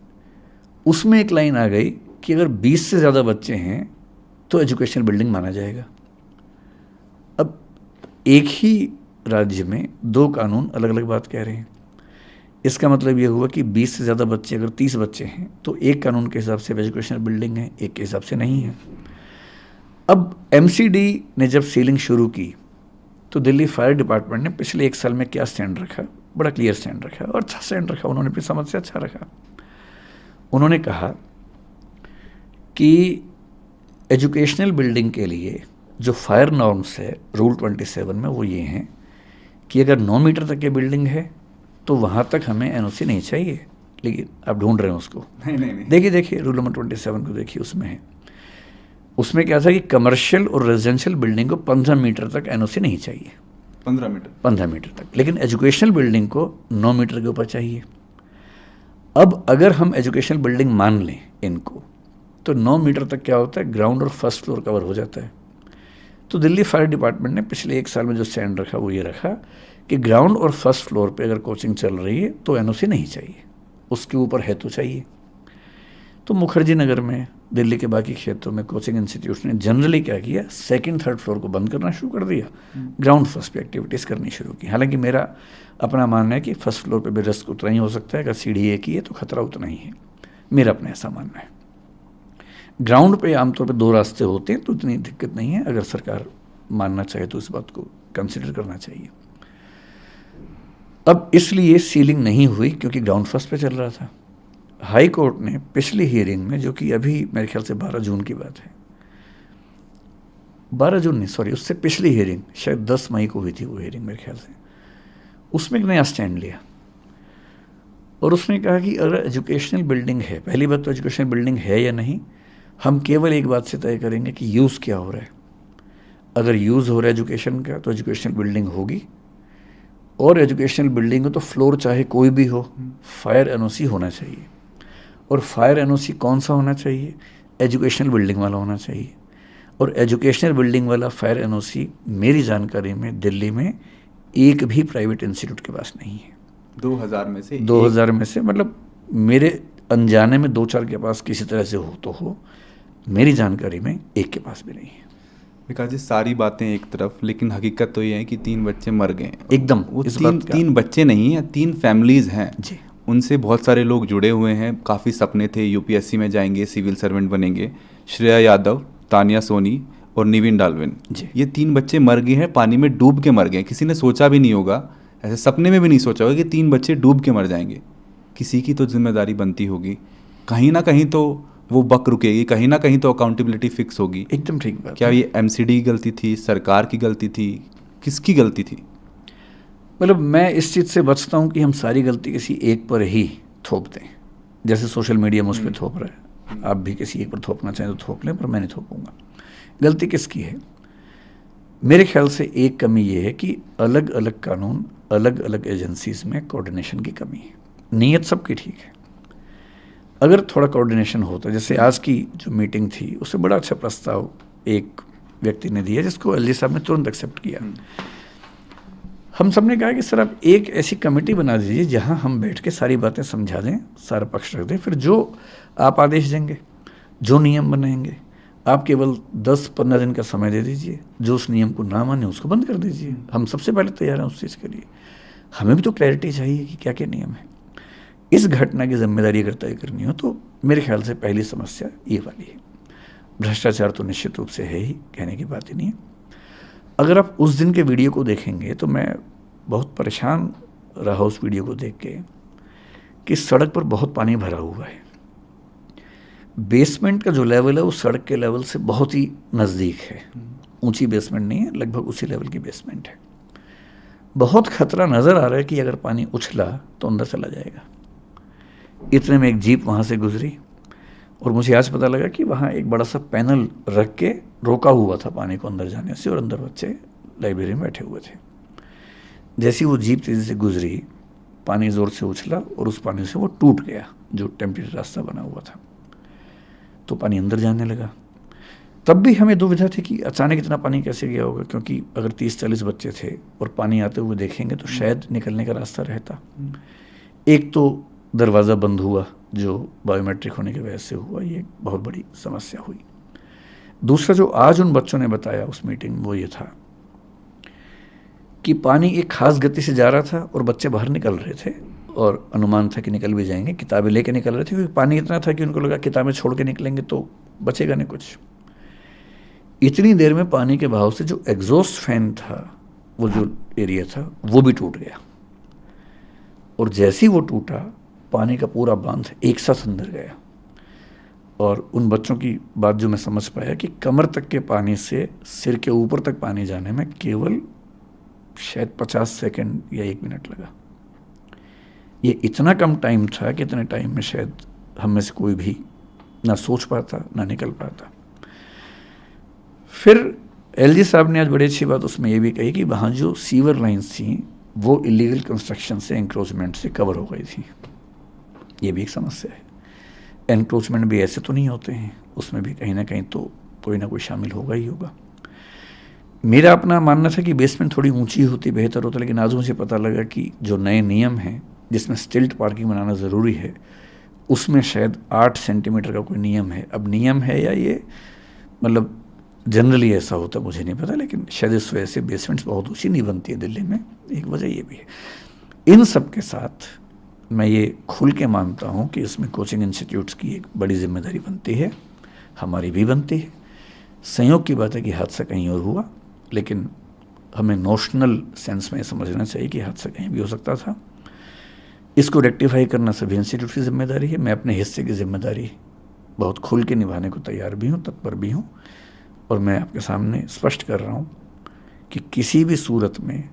उसमें एक लाइन आ गई कि अगर 20 से ज़्यादा बच्चे हैं तो एजुकेशनल बिल्डिंग माना जाएगा। अब एक ही राज्य में दो कानून अलग अलग बात कह रहे हैं। इसका मतलब ये हुआ कि 20 से ज़्यादा बच्चे, अगर 30 बच्चे हैं तो एक कानून के हिसाब से एजुकेशनल बिल्डिंग है, एक के हिसाब से नहीं है। अब एमसीडी ने जब सीलिंग शुरू की तो दिल्ली फायर डिपार्टमेंट ने पिछले 1 साल में क्या स्टैंड रखा, बड़ा क्लियर स्टैंड रखा और अच्छा स्टैंड रखा। उन्होंने अपनी समझ से अच्छा रखा। उन्होंने कहा कि एजुकेशनल बिल्डिंग के लिए जो फायर नॉर्म्स है रूल 27 में वो ये हैं कि अगर 9 मीटर तक की बिल्डिंग है तो वहाँ तक हमें एनओसी नहीं चाहिए। लेकिन आप ढूंढ रहे हैं उसको, नहीं। देखिए रूल नंबर 27 को देखिए, उसमें है, उसमें क्या था कि कमर्शियल और रेजिडेंशियल बिल्डिंग को 15 मीटर तक एनओसी नहीं चाहिए। 15 मीटर तक, लेकिन एजुकेशनल बिल्डिंग को 9 मीटर के ऊपर चाहिए। अब अगर हम एजुकेशनल बिल्डिंग मान लें इनको, तो 9 मीटर तक क्या होता है, ग्राउंड और फर्स्ट फ्लोर कवर हो जाता है। तो दिल्ली फायर डिपार्टमेंट ने पिछले 1 साल में जो स्टैंड रखा वो ये रखा कि ग्राउंड और फर्स्ट फ्लोर पे अगर कोचिंग चल रही है तो एनओसी नहीं चाहिए, उसके ऊपर है तो चाहिए। तो मुखर्जी नगर में, दिल्ली के बाकी क्षेत्रों में कोचिंग इंस्टीट्यूट ने जनरली क्या किया, 2nd 3rd फ्लोर को बंद करना शुरू कर दिया, ग्राउंड फर्स्ट पे एक्टिविटीज़ करनी शुरू की। हालांकि मेरा अपना मानना है कि फर्स्ट फ्लोर पे भी रिस्क उतना ही हो सकता है, अगर सीढ़ी एक ही है तो खतरा उतना ही है, मेरा अपना ऐसा मानना है। ग्राउंड पे आमतौर पे 2 रास्ते होते हैं तो इतनी दिक्कत नहीं है, अगर सरकार मानना चाहे तो इस बात को कंसिडर करना चाहिए। अब इसलिए सीलिंग नहीं हुई क्योंकि ग्राउंड फर्स्ट पे चल रहा था। हाई कोर्ट ने पिछली हियरिंग में, जो कि अभी मेरे ख्याल से 12 जून की बात है, 12 जून नहीं सॉरी, उससे पिछली हियरिंग शायद 10 मई को हुई थी वो हियरिंग मेरे ख्याल से, उसमें एक नया स्टैंड लिया और उसने कहा कि अगर एजुकेशनल बिल्डिंग है, पहली बात तो एजुकेशनल बिल्डिंग है या नहीं, हम केवल एक बात से तय करेंगे कि यूज़ क्या हो रहा है। अगर यूज़ हो रहा है एजुकेशन का तो एजुकेशनल बिल्डिंग होगी, और एजुकेशनल बिल्डिंग हो तो फ्लोर चाहे कोई भी हो, फायर एनओसी होना चाहिए। और फायर एनओसी कौन सा होना चाहिए, एजुकेशनल बिल्डिंग वाला होना चाहिए। और एजुकेशनल बिल्डिंग वाला फायर एनओसी मेरी जानकारी में दिल्ली में एक भी प्राइवेट इंस्टीट्यूट के पास नहीं है। 2000 में से मतलब मेरे अनजाने में 2-4 के पास किसी तरह से हो तो हो, मेरी जानकारी में एक के पास भी नहीं है। विकास जी, सारी बातें एक तरफ, लेकिन हकीकत तो ये है कि 3 बच्चे मर गए एकदम। वो 3 बच्चे नहीं हैं, 3 फैमिलीज हैं जी। उनसे बहुत सारे लोग जुड़े हुए हैं, काफ़ी सपने थे, यूपीएससी में जाएंगे, सिविल सर्वेंट बनेंगे। श्रेया यादव, तानिया सोनी और निविन डाल्विन, ये 3 बच्चे मर गए हैं, पानी में डूब के मर गए। किसी ने सोचा भी नहीं होगा, ऐसे सपने में भी नहीं सोचा होगा कि 3 बच्चे डूब के मर जाएंगे। किसी की तो जिम्मेदारी बनती होगी, कहीं ना कहीं तो वो बक रुकेगी, कहीं ना कहीं तो अकाउंटेबिलिटी फिक्स होगी। एकदम ठीक बात। क्या ये एमसीडी की गलती थी, सरकार की गलती थी, किसकी गलती थी? मतलब मैं इस चीज़ से बचता हूँ कि हम सारी गलती किसी एक पर ही थोप दें, जैसे सोशल मीडिया मुझ पर थोप रहा है। आप भी किसी एक पर थोपना चाहें तो थोप लें, पर मैं नहीं थोपूंगा। गलती किसकी है? मेरे ख्याल से एक कमी ये है कि अलग अलग कानून, अलग अलग एजेंसीज में कोऑर्डिनेशन की कमी है। नीयत सबकी ठीक है, अगर थोड़ा कोऑर्डिनेशन होता, जैसे आज की जो मीटिंग थी उससे बड़ा अच्छा प्रस्ताव एक व्यक्ति ने दिया जिसको एलजी साहब ने तुरंत एक्सेप्ट किया। हम सब ने कहा कि सर आप एक ऐसी कमेटी बना दीजिए जहां हम बैठ के सारी बातें समझा दें, सारा पक्ष रख दें, फिर जो आप आदेश देंगे, जो नियम बनाएंगे, आप केवल 10-15 दिन का समय दे दीजिए, जो उस नियम को ना माने उसको बंद कर दीजिए। हम सबसे पहले तैयार हैं उस चीज़ के लिए। हमें भी तो क्लैरिटी चाहिए कि क्या क्या नियम है। इस घटना की जिम्मेदारी अगर तय करनी हो तो मेरे ख्याल से पहली समस्या ये वाली है। भ्रष्टाचार तो निश्चित रूप से है ही, कहने की बात ही नहीं है। अगर आप उस दिन के वीडियो को देखेंगे तो मैं बहुत परेशान रहा उस वीडियो को देख के कि सड़क पर बहुत पानी भरा हुआ है। बेसमेंट का जो लेवल है वो सड़क के लेवल से बहुत ही नज़दीक है, ऊंची बेसमेंट नहीं है, लगभग उसी लेवल की बेसमेंट है। बहुत खतरा नज़र आ रहा है कि अगर पानी उछला तो अंदर चला जाएगा। इतने में एक जीप वहाँ से गुजरी और मुझे आज पता लगा कि वहाँ एक बड़ा सा पैनल रख के रोका हुआ था पानी को अंदर जाने से, और अंदर बच्चे लाइब्रेरी में बैठे हुए थे। जैसी वो जीप तेज़ी से गुजरी, पानी ज़ोर से उछला और उस पानी से वो टूट गया जो टेम्परेरी रास्ता बना हुआ था, तो पानी अंदर जाने लगा। तब भी हमें दुविधा थी कि अचानक इतना पानी कैसे गया होगा, क्योंकि अगर 30-40 बच्चे थे और पानी आते हुए देखेंगे तो शायद निकलने का रास्ता रहता। एक तो दरवाज़ा बंद हुआ जो बायोमेट्रिक होने की वजह से हुआ, ये बहुत बड़ी समस्या हुई। दूसरा जो आज उन बच्चों ने बताया उस मीटिंग में, वो ये था कि पानी एक खास गति से जा रहा था और बच्चे बाहर निकल रहे थे और अनुमान था कि निकल भी जाएंगे, किताबें लेके निकल रहे थे क्योंकि पानी इतना था कि उनको लगा किताबें छोड़ के निकलेंगे तो बचेगा नहीं कुछ। इतनी देर में पानी के बहाव से जो एग्जॉस्ट फैन था, वो जो एरिया था, वो भी टूट गया और जैसे ही वो टूटा पानी का पूरा बांध एक साथ अंदर गया। और उन बच्चों की बात जो मैं समझ पाया कि कमर तक के पानी से सिर के ऊपर तक पानी जाने में केवल शायद 50 सेकंड या 1 मिनट लगा। ये इतना कम टाइम था कि इतने टाइम में शायद हम में से कोई भी ना सोच पाता ना निकल पाता। फिर एलजी साहब ने आज बड़ी अच्छी बात उसमें ये भी कही कि वहाँ जो सीवर लाइन्स थी वो इलीगल कंस्ट्रक्शन से, एंक्रोचमेंट से कवर हो गई थी। ये भी एक समस्या है। एंक्रोचमेंट भी ऐसे तो नहीं होते हैं, उसमें भी कहीं ना कहीं तो कोई ना कोई शामिल होगा ही होगा। मेरा अपना मानना था कि बेसमेंट थोड़ी ऊंची होती बेहतर होता, लेकिन आज मुझे पता लगा कि जो नए नियम हैं जिसमें स्टिल्ट पार्किंग बनाना ज़रूरी है, उसमें शायद 8 सेंटीमीटर का कोई नियम है। अब नियम है या ये मतलब जनरली ऐसा होता मुझे नहीं पता, लेकिन शायद इस वजह से बेसमेंट्स बहुत ऊंची नहीं बनती है दिल्ली में, एक वजह ये भी है। इन सब के साथ मैं ये खुल के मानता हूँ कि इसमें कोचिंग इंस्टीट्यूट्स की एक बड़ी जिम्मेदारी बनती है, हमारी भी बनती है। संयोग की बात है कि हादसा कहीं और हुआ, लेकिन हमें नोशनल सेंस में समझना चाहिए कि हादसा कहीं भी हो सकता था। इसको रेक्टिफाई करना सभी इंस्टीट्यूट की जिम्मेदारी है। मैं अपने हिस्से की जिम्मेदारी बहुत खुल के निभाने को तैयार भी हूँ, तत्पर भी हूँ, और मैं आपके सामने स्पष्ट कर रहा हूँ कि किसी भी सूरत में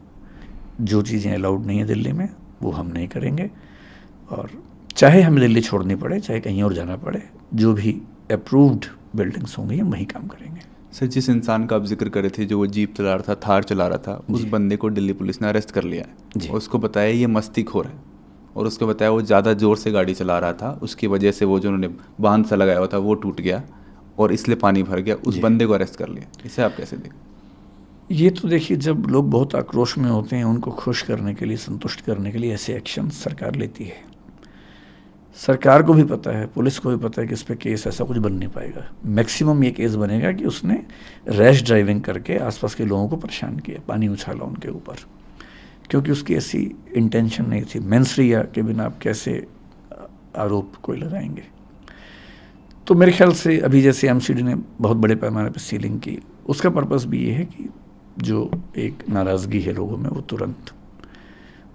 जो चीज़ें अलाउड नहीं है दिल्ली में वो हम नहीं करेंगे। और चाहे हमें दिल्ली छोड़नी पड़े, चाहे कहीं और जाना पड़े, जो भी अप्रूव्ड बिल्डिंग्स होंगी हम वहीं काम करेंगे। सर, जिस इंसान का आप जिक्र कर रहे थे जो वो जीप चला रहा था, थार चला रहा था, उस बंदे को दिल्ली पुलिस ने अरेस्ट कर लिया है। उसको बताया ये मस्तीखोर है और उसको बताया वो ज़्यादा ज़ोर से गाड़ी चला रहा था, उसकी वजह से वो जो उन्होंने बांध सा लगाया हुआ था वो टूट गया और इसलिए पानी भर गया। उस बंदे को अरेस्ट कर लिया। इसे आप कैसे देखें? ये तो देखिए, जब लोग बहुत आक्रोश में होते हैं उनको खुश करने के लिए, संतुष्ट करने के लिए ऐसे एक्शन सरकार लेती है। सरकार को भी पता है, पुलिस को भी पता है कि इस पर केस ऐसा कुछ बन नहीं पाएगा। मैक्सिमम ये केस बनेगा कि उसने रैश ड्राइविंग करके आसपास के लोगों को परेशान किया, पानी उछाला उनके ऊपर, क्योंकि उसकी ऐसी इंटेंशन नहीं थी। मेंसरिया के बिना आप कैसे आरोप कोई लगाएंगे? तो मेरे ख्याल से अभी जैसे एमसीडी ने बहुत बड़े पैमाने पर सीलिंग की, उसका पर्पस भी ये है कि जो एक नाराज़गी है लोगों में वो तुरंत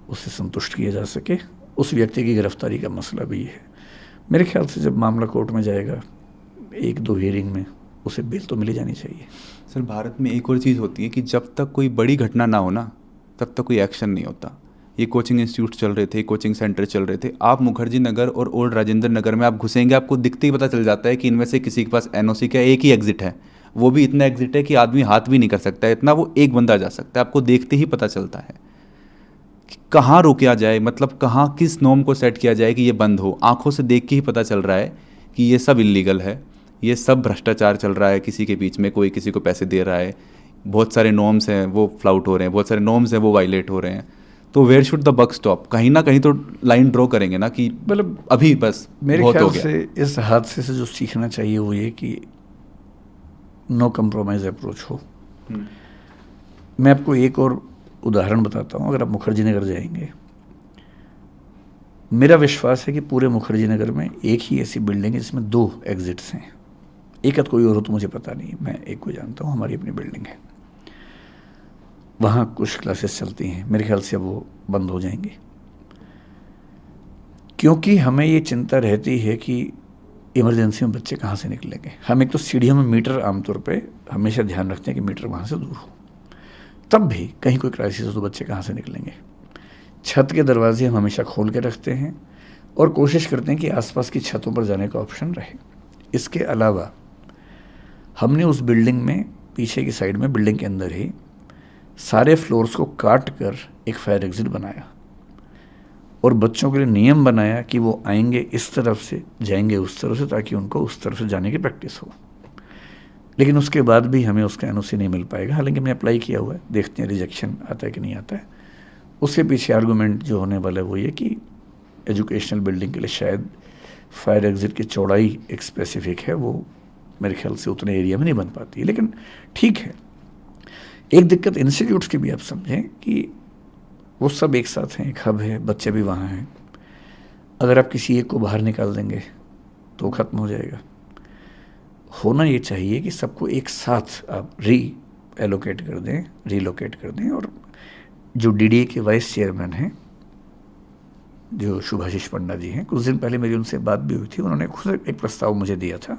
उससे संतुष्ट किया जा सके। उस व्यक्ति की गिरफ्तारी का मसला भी है। मेरे ख्याल से जब मामला कोर्ट में जाएगा 1-2 हियरिंग में उसे बेल तो मिली जानी चाहिए। सर, भारत में एक और चीज़ होती है कि जब तक कोई बड़ी घटना ना हो ना, तब तक कोई एक्शन नहीं होता। ये कोचिंग इंस्टीट्यूट चल रहे थे, कोचिंग सेंटर चल रहे थे। आप मुखर्जी नगर और ओल्ड राजेंद्र नगर में आप घुसेंगे, आपको दिखते ही पता चल जाता है कि इनमें से किसी के पास एनओसी का एक ही एग्जिट है, वो भी इतना एग्जिट है कि आदमी हाथ भी नहीं कर सकता है, इतना वो एक बंदा जा सकता है। आपको देखते ही पता चलता है कि कहाँ रोका जाए, मतलब कहाँ किस नॉर्म को सेट किया जाए कि ये बंद हो। आंखों से देख के ही पता चल रहा है कि ये सब इलीगल है, ये सब भ्रष्टाचार चल रहा है, किसी के बीच में कोई किसी को पैसे दे रहा है, बहुत सारे नॉर्म्स हैं वो फ्लाउट हो रहे हैं, बहुत सारे नॉर्म्स हैं वो वायलेट हो रहे हैं। तो where should the buck stop? कहीं ना कहीं तो लाइन ड्रॉ करेंगे ना कि मतलब अभी बस मेरे बहुत ख्याल हो गया। से इस हादसे से जो सीखना चाहिए वो ये कि नो कंप्रोमाइज अप्रोच हो। मैं आपको एक और उदाहरण बताता हूँ। अगर आप मुखर्जी नगर जाएंगे, मेरा विश्वास है कि पूरे मुखर्जी नगर में एक ही ऐसी बिल्डिंग है जिसमें 2 एग्जिट्स हैं। एक आध कोई और हो तो मुझे पता नहीं, मैं एक को जानता हूँ, हमारी अपनी बिल्डिंग है। वहाँ कुछ क्लासेस चलती हैं, मेरे ख्याल से अब वो बंद हो जाएंगी, क्योंकि हमें ये चिंता रहती है कि इमरजेंसी में बच्चे कहाँ से निकलेंगे। हम एक तो सीढ़ियों में मीटर आमतौर पे हमेशा ध्यान रखते हैं कि मीटर वहाँ से दूर हो, तब भी कहीं कोई क्राइसिस हो तो बच्चे कहाँ से निकलेंगे। छत के दरवाजे हम हमेशा खोल के रखते हैं और कोशिश करते हैं कि आसपास की छतों पर जाने का ऑप्शन रहे। इसके अलावा हमने उस बिल्डिंग में पीछे की साइड में, बिल्डिंग के अंदर ही सारे फ्लोर्स को काट कर एक फायर एग्जिट बनाया और बच्चों के लिए नियम बनाया कि वो आएंगे इस तरफ से, जाएंगे उस तरफ से, ताकि उनको उस तरफ से जाने की प्रैक्टिस हो। लेकिन उसके बाद भी हमें उसका एनओसी नहीं मिल पाएगा। हालांकि हमने अप्लाई किया हुआ है, देखते हैं रिजेक्शन आता है कि नहीं आता है। उसके पीछे आर्गूमेंट जो होने वाला है वो ये कि एजुकेशनल बिल्डिंग के लिए शायद फायर एग्ज़िट की चौड़ाई एक स्पेसिफिक है, वो मेरे ख्याल से उतने एरिया में नहीं बन पाती है, लेकिन ठीक है। एक दिक्कत इंस्टीट्यूट्स की भी आप समझें कि वो सब एक साथ हैं, एक हब है, बच्चे भी वहाँ हैं। अगर आप किसी एक को बाहर निकाल देंगे तो ख़त्म हो जाएगा। होना ये चाहिए कि सबको एक साथ आप रीलोकेट कर दें, और जो डीडीए के वाइस चेयरमैन हैं, जो शुभाशीष पंडा जी हैं, कुछ दिन पहले मेरी उनसे बात भी हुई थी। उन्होंने खुद एक प्रस्ताव मुझे दिया था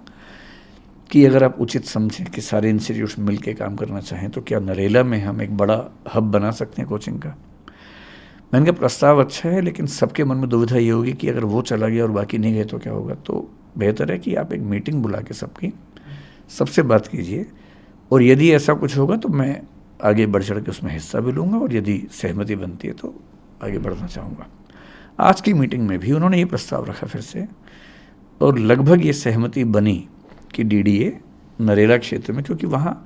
कि अगर आप उचित समझें कि सारे इंस्टीट्यूट्स मिल के काम करना चाहें तो क्या नरेला में हम एक बड़ा हब बना सकते हैं कोचिंग का। मैंने कहा प्रस्ताव अच्छा है, लेकिन सबके मन में दुविधा ये होगी कि अगर वो चला गया और बाकी नहीं गए तो क्या होगा। तो बेहतर है कि आप एक मीटिंग बुला के सबसे बात कीजिए, और यदि ऐसा कुछ होगा तो मैं आगे बढ़ चढ़ के उसमें हिस्सा भी लूँगा, और यदि सहमति बनती है तो आगे बढ़ना चाहूँगा। आज की मीटिंग में भी उन्होंने ये प्रस्ताव रखा फिर से, और लगभग ये सहमति बनी कि डीडीए नरेला क्षेत्र में, क्योंकि वहाँ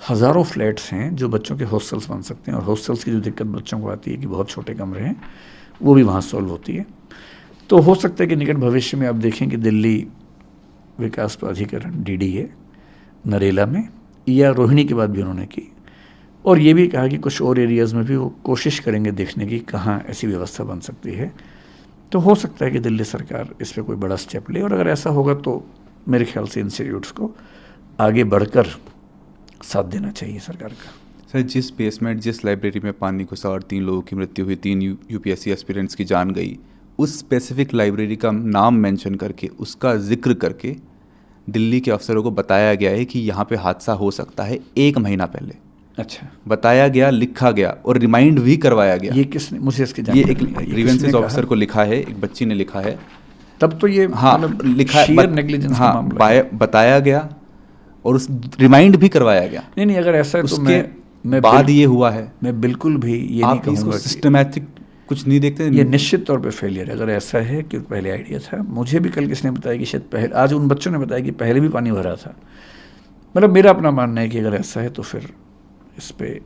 हज़ारों फ्लैट्स हैं जो बच्चों के हॉस्टल्स बन सकते हैं, और हॉस्टल्स की जो दिक्कत बच्चों को आती है कि बहुत छोटे कमरे हैं, वो भी वहाँ सॉल्व होती है। तो हो सकता है कि निकट भविष्य में आप देखें कि दिल्ली विकास प्राधिकरण डीडीए नरेला में, या रोहिणी की बात भी उन्होंने की, और ये भी कहा कि कुछ और एरियाज़ में भी वो कोशिश करेंगे देखने की कहाँ ऐसी व्यवस्था बन सकती है। तो हो सकता है कि दिल्ली सरकार इस पर कोई बड़ा स्टेप ले, और अगर ऐसा होगा तो मेरे ख्याल से इंस्टीट्यूट्स को आगे बढ़कर साथ देना चाहिए सरकार का। सर, जिस लाइब्रेरी में पानी घुसा और 3 लोगों की मृत्यु हुई, 3 यूपीएससी एस्पिरेंट्स की जान गई, उस स्पेसिफिक लाइब्रेरी का नाम मेंशन करके, उसका जिक्र करके दिल्ली के अफसरों को बताया गया है कि यहाँ पे हादसा हो सकता है 1 महीना पहले। अच्छा, बताया गया, लिखा गया और रिमाइंड भी करवाया गया। ये किसने, मुझे इसकी ये जानकारी एक नहीं है, ये ग्रीवेंसेस किसने ऑफिसर कहा? को लिखा है, एक बच्ची ने लिखा है। तब तो ये हाँ, लिखा है, sheer negligence का मामला है। बताया गया और उस रिमाइंड भी करवाया गया। नहीं, अगर ऐसा है तो उसके मैं बाद ये हुआ है। मैं बिल्कुल भी ये नहीं आप इसको कहूँगा सिस्टमैटिक कुछ नहीं देखते। ये निश्चित तौर पे फेलियर है। अगर ऐसा है कि पहले आइडिया था, मुझे भी कल किसने बताया कि शायद पहले, आज उन बच्चों ने बताया कि पहले भी पानी भरा था। मतलब मेरा अपना मानना है कि अगर ऐसा है तो फिर इस पर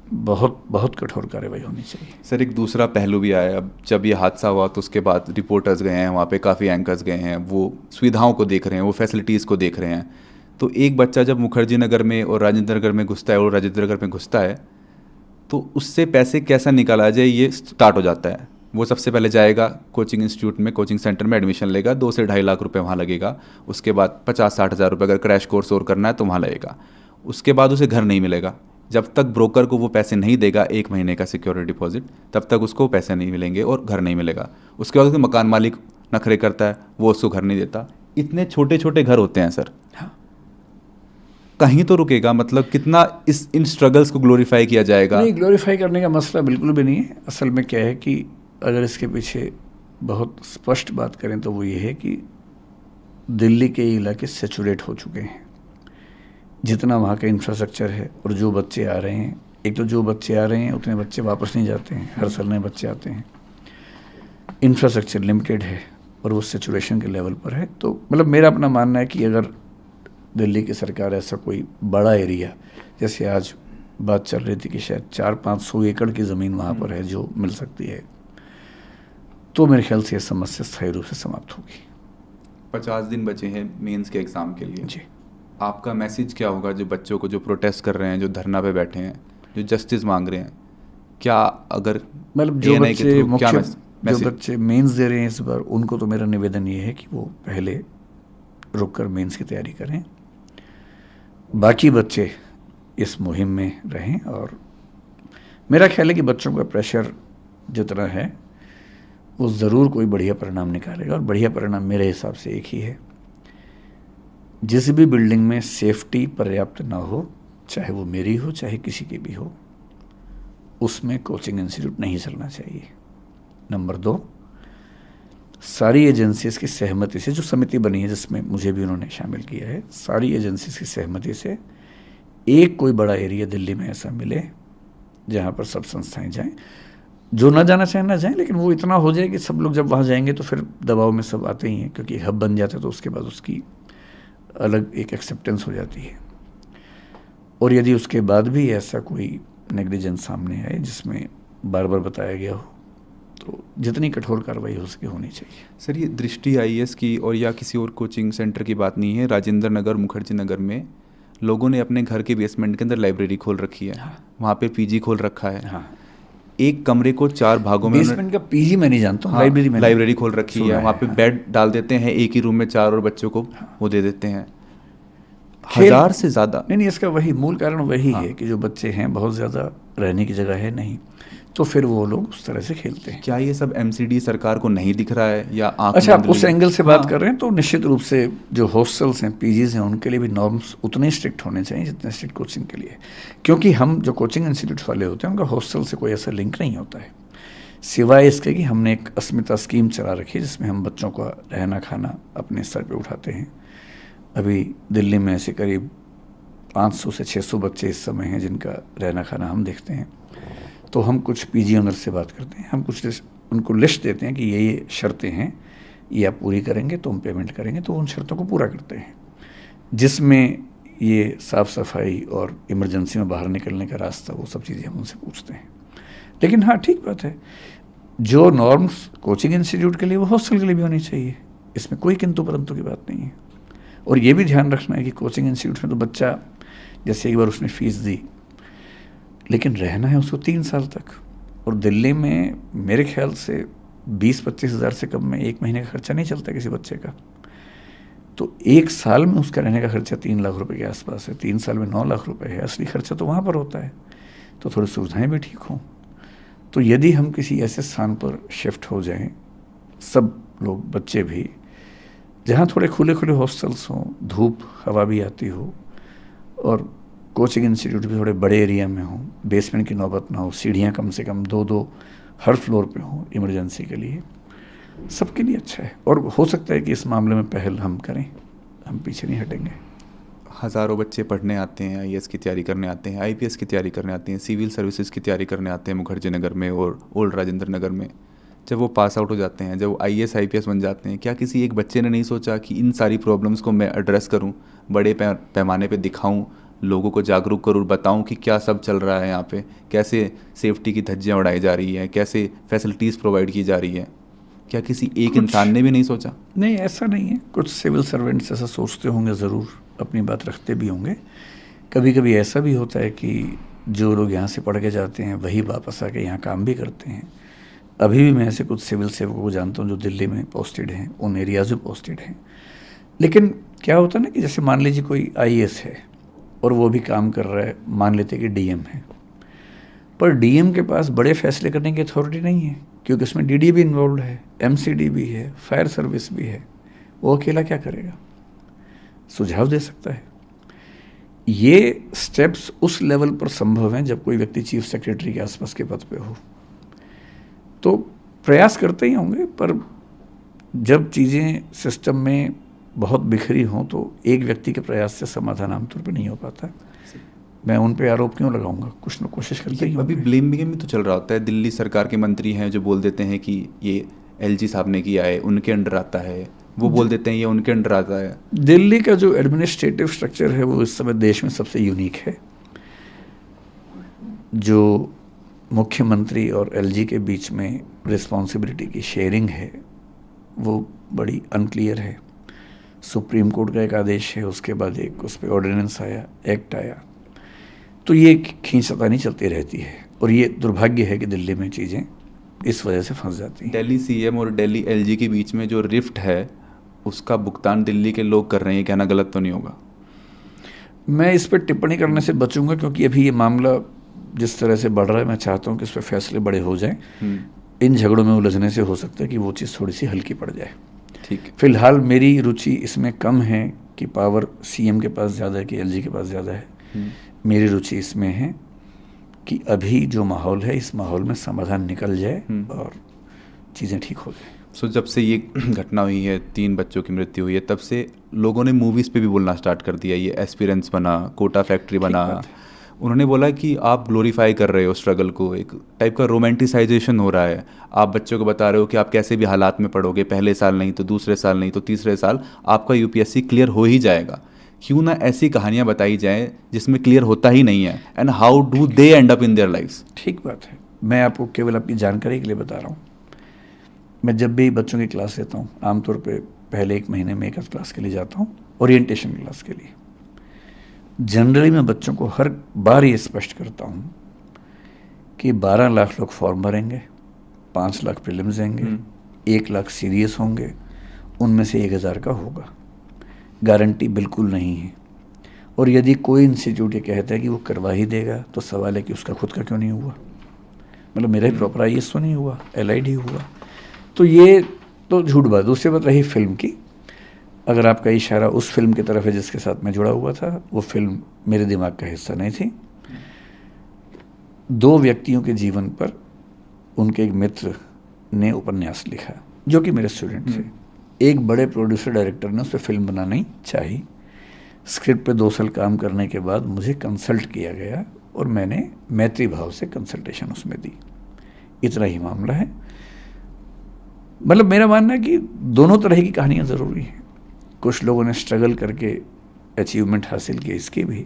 बहुत बहुत कठोर कार्रवाई होनी चाहिए। सर, एक दूसरा पहलू भी आया। अब जब ये हादसा हुआ तो उसके बाद रिपोर्टर्स गए हैं वहाँ पे, काफ़ी एंकर्स गए हैं, वो सुविधाओं को देख रहे हैं, वो फैसिलिटीज़ को देख रहे हैं। तो एक बच्चा जब मुखर्जी नगर में और राजेंद्र नगर में घुसता है, और राजेंद्र नगर में घुसता है, तो उससे पैसे कैसा निकाला जाए ये स्टार्ट हो जाता है। वो सबसे पहले जाएगा कोचिंग इंस्टीट्यूट में, कोचिंग सेंटर में एडमिशन लेगा, 2 से 2.5 लाख रुपए वहाँ लगेगा। उसके बाद 50-60 हज़ार रुपये अगर क्रैश कोर्स और करना है तो वहाँ लगेगा। उसके बाद उसे घर नहीं मिलेगा। जब तक ब्रोकर को वो पैसे नहीं देगा 1 महीने का सिक्योरिटी डिपॉजिट, तब तक उसको पैसे नहीं मिलेंगे और घर नहीं मिलेगा। उसके बाद उसके मकान मालिक नखरे करता है, वो उसको घर नहीं देता। इतने छोटे छोटे घर होते हैं सर। हाँ। कहीं तो रुकेगा। मतलब कितना इन स्ट्रगल्स को ग्लोरीफाई किया जाएगा। नहीं, ग्लोरीफाई करने का मसला बिल्कुल भी नहीं है। असल में क्या है कि अगर इसके पीछे बहुत स्पष्ट बात करें तो वो ये है कि दिल्ली के इलाके सैचुरेट हो चुके हैं। जितना वहाँ का इंफ्रास्ट्रक्चर है और जो बच्चे आ रहे हैं, एक तो जो बच्चे आ रहे हैं उतने बच्चे वापस नहीं जाते हैं, हर साल नए बच्चे आते हैं। इंफ्रास्ट्रक्चर लिमिटेड है और वो सैचुरेशन के लेवल पर है। तो मतलब मेरा अपना मानना है कि अगर दिल्ली की सरकार ऐसा कोई बड़ा एरिया, जैसे आज बात चल रही थी कि शायद 400-500 एकड़ की ज़मीन वहाँ पर है जो मिल सकती है, तो मेरे ख्याल से ये समस्या स्थायी रूप से समाप्त होगी। 50 दिन बचे हैं मेंस के एग्ज़ाम के लिए। जी, आपका मैसेज क्या होगा जो बच्चों को, जो प्रोटेस्ट कर रहे हैं, जो धरना पे बैठे हैं, जो जस्टिस मांग रहे हैं? क्या अगर मतलब जो ANI के बच्चे थ्रू क्या जो मैसेज? बच्चे मेंस दे रहे हैं इस बार, उनको तो मेरा निवेदन ये है कि वो पहले रुक कर मेंस की तैयारी करें। बाकी बच्चे इस मुहिम में रहें, और मेरा ख्याल है कि बच्चों का प्रेशर जितना है वो ज़रूर कोई बढ़िया परिणाम निकालेगा। और बढ़िया परिणाम मेरे हिसाब से एक ही है, जिस भी बिल्डिंग में सेफ्टी पर्याप्त ना हो, चाहे वो मेरी हो चाहे किसी की भी हो, उसमें कोचिंग इंस्टीट्यूट नहीं चलना चाहिए। नंबर 2, सारी एजेंसीज की सहमति से, जो समिति बनी है जिसमें मुझे भी उन्होंने शामिल किया है, सारी एजेंसीज की सहमति से एक कोई बड़ा एरिया दिल्ली में ऐसा मिले जहाँ पर सब संस्थाएं जाएं। जो ना जाना चाहे ना जाएं, लेकिन वो इतना हो जाए कि सब लोग जब वहाँ जाएंगे तो फिर दबाव में सब आते ही हैं, क्योंकि हब बन जाता है तो उसके बाद उसकी अलग एक एक्सेप्टेंस हो जाती है। और यदि उसके बाद भी ऐसा कोई नेग्लिजेंस सामने आए जिसमें बार बार बताया गया हो तो जितनी कठोर कार्रवाई हो सके होनी चाहिए। सर, ये दृष्टि आईएएस की और या किसी और कोचिंग सेंटर की बात नहीं है। राजेंद्र नगर, मुखर्जी नगर में लोगों ने अपने घर के बेसमेंट के अंदर लाइब्रेरी खोल रखी है। हाँ। वहाँ पे पीजी खोल रखा है। हाँ, एक कमरे को 4 भागों में बेसमेंट का पीजी मैं नहीं जानता हूँ, हाँ, लाइब्रेरी में लाइब्रेरी खोल रखी है। वहाँ पे हाँ। बेड डाल देते हैं, एक ही रूम में 4 और बच्चों को वो दे देते हैं। खेल- 1000 से ज़्यादा। नहीं, इसका वही मूल कारण वही हाँ। है कि जो बच्चे हैं बहुत ज़्यादा रहने की जगह है नहीं, तो फिर वो लोग उस तरह से खेलते हैं। क्या ये सब एमसीडी सरकार को नहीं दिख रहा है या आंख अच्छा, आप मूंद उस ली? एंगल से बात हाँ। कर रहे हैं तो निश्चित रूप से जो हॉस्टल्स हैं, पीजीज हैं, उनके लिए भी नॉर्म्स उतने स्ट्रिक्ट होने चाहिए जितने स्ट्रिक्ट कोचिंग के लिए, क्योंकि हम जो कोचिंग इंस्टीट्यूट्स वाले होते हैं उनका हॉस्टल से कोई ऐसा लिंक नहीं होता है, सिवाय इसके कि हमने एक अस्मिता स्कीम चला रखी है जिसमें हम बच्चों का रहना खाना अपने स्तर पे उठाते हैं। अभी दिल्ली में ऐसे करीब 500 से 600 बच्चे इस समय हैं जिनका रहना खाना हम देखते हैं। तो हम कुछ पीजी ओनर से बात करते हैं, हम कुछ उनको लिस्ट देते हैं कि ये शर्तें हैं, ये आप पूरी करेंगे तो हम पेमेंट करेंगे, तो उन शर्तों को पूरा करते हैं, जिसमें ये साफ़ सफाई और इमरजेंसी में बाहर निकलने का रास्ता, वो सब चीज़ें हम उनसे पूछते हैं। लेकिन हाँ, ठीक बात है, जो नॉर्म्स कोचिंग इंस्टीट्यूट के लिए वो हॉस्टल के लिए भी होनी चाहिए, इसमें कोई किंतु परंतु की बात नहीं है। और ये भी ध्यान रखना है कि कोचिंग इंस्टीट्यूट में तो बच्चा जैसे एक बार उसने फ़ीस दी, लेकिन रहना है उसको 3 साल तक, और दिल्ली में मेरे ख्याल से 20-25 हज़ार से कम में 1 महीने का खर्चा नहीं चलता किसी बच्चे का। तो 1 साल में उसका रहने का खर्चा 3 लाख रुपए के आसपास है, 3 साल में 9 लाख रुपए है। असली खर्चा तो वहाँ पर होता है, तो थोड़ी सुविधाएं भी ठीक हों। तो यदि हम किसी ऐसे स्थान पर शिफ्ट हो जाएं, सब लोग, बच्चे भी, जहाँ थोड़े खुले खुले हॉस्टल्स हों, धूप हवा भी आती हो, और कोचिंग इंस्टीट्यूट भी थोड़े बड़े एरिया में हों, बेसमेंट की नौबत ना हो, सीढ़ियाँ कम से कम 2-2 हर फ्लोर पे हों इमरजेंसी के लिए, सबके लिए अच्छा है। और हो सकता है कि इस मामले में पहल हम करें, हम पीछे नहीं हटेंगे। हज़ारों बच्चे पढ़ने आते हैं, आईएएस की तैयारी करने आते हैं, आईपीएस की तैयारी करने आते हैं, सिविल सर्विसेज की तैयारी करने आते हैं मुखर्जी नगर में और ओल्ड राजेंद्र नगर में। जब वो पास आउट हो जाते हैं, जब वो आईएएस आईपीएस बन जाते हैं, क्या किसी एक बच्चे ने नहीं सोचा कि इन सारी प्रॉब्लम्स को मैं एड्रेस करूं, बड़े पैमाने पे दिखाऊं, लोगों को जागरूक करूं, बताऊं कि क्या सब चल रहा है यहाँ पे, कैसे सेफ्टी की धज्जियाँ उड़ाई जा रही हैं, कैसे फैसिलिटीज़ प्रोवाइड की जा रही है? क्या किसी एक इंसान ने भी नहीं सोचा? नहीं, ऐसा नहीं है। कुछ सिविल सर्वेंट्स ऐसा सोचते होंगे, ज़रूर अपनी बात रखते भी होंगे। कभी कभी ऐसा भी होता है कि जो लोग यहाँ से पढ़ के जाते हैं वही वापस आके यहाँ काम भी करते हैं। अभी भी मैं ऐसे कुछ सिविल सेवकों को जानता हूँ जो दिल्ली में पोस्टेड हैं, उन एरियाज में पोस्टेड हैं। लेकिन क्या होता है ना कि जैसे मान लीजिए कोई आईएएस है और वो भी काम कर रहा है, मान लेते कि डीएम है, पर डीएम के पास बड़े फैसले करने की अथॉरिटी नहीं है, क्योंकि उसमें डीडी भी इन्वॉल्व है, एमसीडी भी है, फायर सर्विस भी है। वो अकेला क्या करेगा? सुझाव दे सकता है। ये स्टेप्स उस लेवल पर संभव हैं जब कोई व्यक्ति चीफ सेक्रेटरी के आसपास के पद पे हो, तो प्रयास करते ही होंगे, पर जब चीज़ें सिस्टम में बहुत बिखरी हों तो एक व्यक्ति के प्रयास से समाधान आमतौर पर नहीं हो पाता। मैं उन पे आरोप क्यों लगाऊंगा? कुछ न कोशिश करते ही अभी होंगे। ब्लेम गेम भी तो चल रहा होता है। दिल्ली सरकार के मंत्री हैं जो बोल देते हैं कि ये एलजी साहब ने किया है, उनके अंडर आता है, वो बोल देते हैं ये उनके अंडर आता है। दिल्ली का जो एडमिनिस्ट्रेटिव स्ट्रक्चर है वो इस समय देश में सबसे यूनिक है। जो मुख्यमंत्री और एलजी के बीच में रिस्पॉन्सिबिलिटी की शेयरिंग है वो बड़ी अनक्लियर है। सुप्रीम कोर्ट का एक आदेश है, उसके बाद एक उस पर ऑर्डिनेंस आया, एक्ट आया, तो ये खींचतानी चलती रहती है। और ये दुर्भाग्य है कि दिल्ली में चीज़ें इस वजह से फंस जाती हैं। दिल्ली सीएम और दिल्ली एलजी के बीच में जो रिफ्ट है उसका भुगतान दिल्ली के लोग कर रहे हैं, कहना गलत तो नहीं होगा? मैं इस पर टिप्पणी करने से बचूंगा, क्योंकि अभी ये मामला जिस तरह से बढ़ रहा है, मैं चाहता हूँ कि इस पर फैसले बड़े हो जाएं। इन झगड़ों में उलझने से हो सकता है कि वो चीज़ थोड़ी सी हल्की पड़ जाए। ठीक है। फिलहाल मेरी रुचि इसमें कम है कि पावर सीएम के पास ज़्यादा है कि एलजी के पास ज़्यादा है। मेरी रुचि इसमें है कि अभी जो माहौल है, इस माहौल में समाधान निकल जाए और चीज़ें ठीक हो जाए। सो जब से ये घटना हुई है, 3 बच्चों की मृत्यु हुई है, तब से लोगों ने मूवीज़ पे भी बोलना स्टार्ट कर दिया। ये एस्पिरेंट्स बना, कोटा फैक्ट्री बना, उन्होंने बोला कि आप ग्लोरीफाई कर रहे हो स्ट्रगल को, एक टाइप का रोमांटिसाइजेशन हो रहा है। आप बच्चों को बता रहे हो कि आप कैसे भी हालात में पढ़ोगे, पहले साल नहीं तो दूसरे साल नहीं तो तीसरे साल आपका यूपीएससी क्लियर हो ही जाएगा। क्यों ना ऐसी कहानियाँ बताई जाएं जिसमें क्लियर होता ही नहीं है, and how do they end up in their lifes. ठीक बात है। मैं आपको केवल अपनी जानकारी के लिए बता रहा हूँ। मैं जब भी बच्चों की क्लास लेता हूँ, आमतौर पे पहले 1 महीने में 1 क्लास के लिए जाता हूँ, ओरिएंटेशन क्लास के लिए। जनरली मैं बच्चों को हर बार ये स्पष्ट करता हूँ कि 12 लाख लोग फॉर्म भरेंगे, 5 लाख प्रीलिम्स देंगे, 1 लाख सीरियस होंगे, उनमें से 1000 का होगा। गारंटी बिल्कुल नहीं है। और यदि कोई इंस्टीट्यूट ये कहता है कि वो करवा ही देगा, तो सवाल है कि उसका खुद का क्यों नहीं हुआ। मतलब मेरा ही प्रॉपर IAS तो नहीं हुआ, LID हुआ। तो ये तो झूठ बात। दूसरी बात रही फिल्म की, अगर आपका इशारा उस फिल्म की तरफ है जिसके साथ मैं जुड़ा हुआ था, वो फिल्म मेरे दिमाग का हिस्सा नहीं थी। 2 व्यक्तियों के जीवन पर उनके एक मित्र ने उपन्यास लिखा जो कि मेरे स्टूडेंट थे। एक बड़े प्रोड्यूसर डायरेक्टर ने उस पर फिल्म बनानी चाहिए। स्क्रिप्ट पे 2 साल काम करने के बाद मुझे कंसल्ट किया गया और मैंने मैत्री भाव से कंसल्टेशन उसमें दी। इतना ही मामला है। मतलब मेरा मानना है कि दोनों तरह की कहानियाँ ज़रूरी हैं। कुछ लोगों ने स्ट्रगल करके अचीवमेंट हासिल की इसकी भी,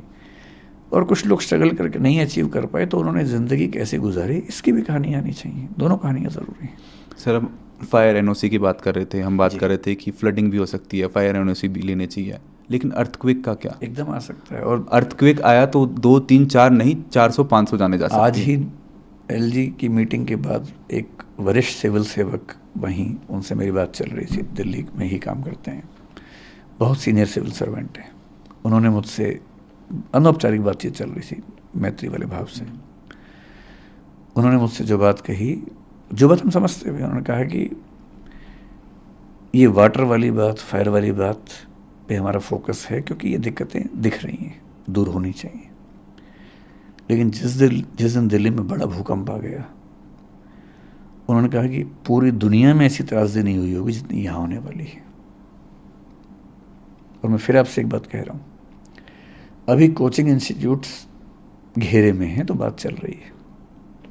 और कुछ लोग स्ट्रगल करके नहीं अचीव कर पाए तो उन्होंने ज़िंदगी कैसे गुजारी इसकी भी कहानी आनी चाहिए। दोनों कहानियाँ ज़रूरी हैं। सर, हम फायर NOC की बात कर रहे थे, हम बात कर रहे थे कि फ्लडिंग भी हो सकती है, फायर NOC भी लेने चाहिए, लेकिन अर्थक्वेक का क्या? एकदम आ सकता है। और अर्थक्वेक आया तो 2, 3, 4 नहीं 400-500 जाने जा सकते हैं। आज ही LG की मीटिंग के बाद एक वरिष्ठ सिविल सेवक, वहीं उनसे मेरी बात चल रही थी, दिल्ली में ही काम करते हैं, बहुत सीनियर सिविल सर्वेंट हैं। उन्होंने मुझसे अनौपचारिक बातचीत चल रही थी मैत्री वाले भाव से। उन्होंने मुझसे जो बात कही, जो बात हम समझते हुए, उन्होंने कहा कि ये वाटर वाली बात, फायर वाली बात पे हमारा फोकस है क्योंकि ये दिक्कतें दिख रही हैं, दूर होनी चाहिए। लेकिन जिस दिन दिल्ली में बड़ा भूकंप आ गया, उन्होंने कहा कि पूरी दुनिया में ऐसी त्रासदी नहीं हुई होगी जितनी यहाँ होने वाली है। और मैं फिर आपसे एक बात कह रहा हूँ, अभी कोचिंग इंस्टीट्यूट्स घेरे में हैं तो बात चल रही है।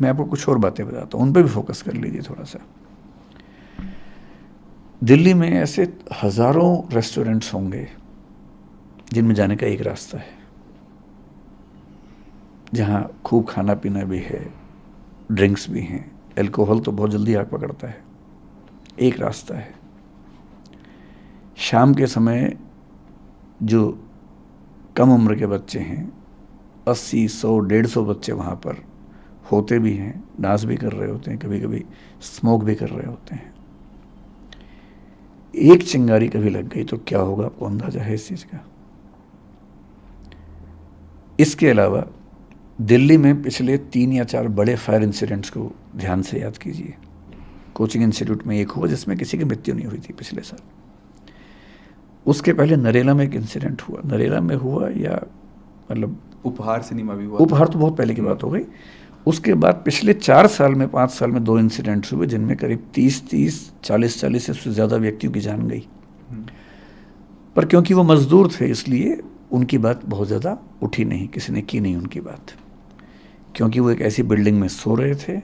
मैं आपको कुछ और बातें बताता हूँ, उन पर भी फोकस कर लीजिए थोड़ा सा। दिल्ली में ऐसे हज़ारों रेस्टोरेंट्स होंगे जिनमें जाने का एक रास्ता है, जहाँ खूब खाना पीना भी है, ड्रिंक्स भी हैं, अल्कोहल तो बहुत जल्दी आग पकड़ता है। एक रास्ता है। शाम के समय जो कम उम्र के बच्चे हैं, 80, 100, 150 बच्चे वहाँ पर होते भी हैं, डांस भी कर रहे होते हैं, कभी कभी स्मोक भी कर रहे होते हैं। एक चिंगारी कभी लग गई तो क्या होगा, आपको अंदाजा है इस चीज़ का? इसके अलावा दिल्ली में पिछले 3 या 4 बड़े फायर इंसिडेंट्स को ध्यान से याद कीजिए। कोचिंग इंस्टीट्यूट में एक हुआ जिसमें किसी की मृत्यु नहीं हुई थी पिछले साल। उसके पहले नरेला में एक इंसिडेंट हुआ। नरेला में हुआ या मतलब उपहार सिनेमा भी हुआ। उपहार तो बहुत पहले की बात हो गई। उसके बाद पिछले 4 साल में, 5 साल में 2 इंसिडेंट्स हुए जिनमें करीब 30, 40 से ज़्यादा व्यक्तियों की जान गई। पर क्योंकि वो मजदूर थे इसलिए उनकी बात बहुत ज़्यादा उठी नहीं, किसी ने की नहीं उनकी बात, क्योंकि वो एक ऐसी बिल्डिंग में सो रहे थे,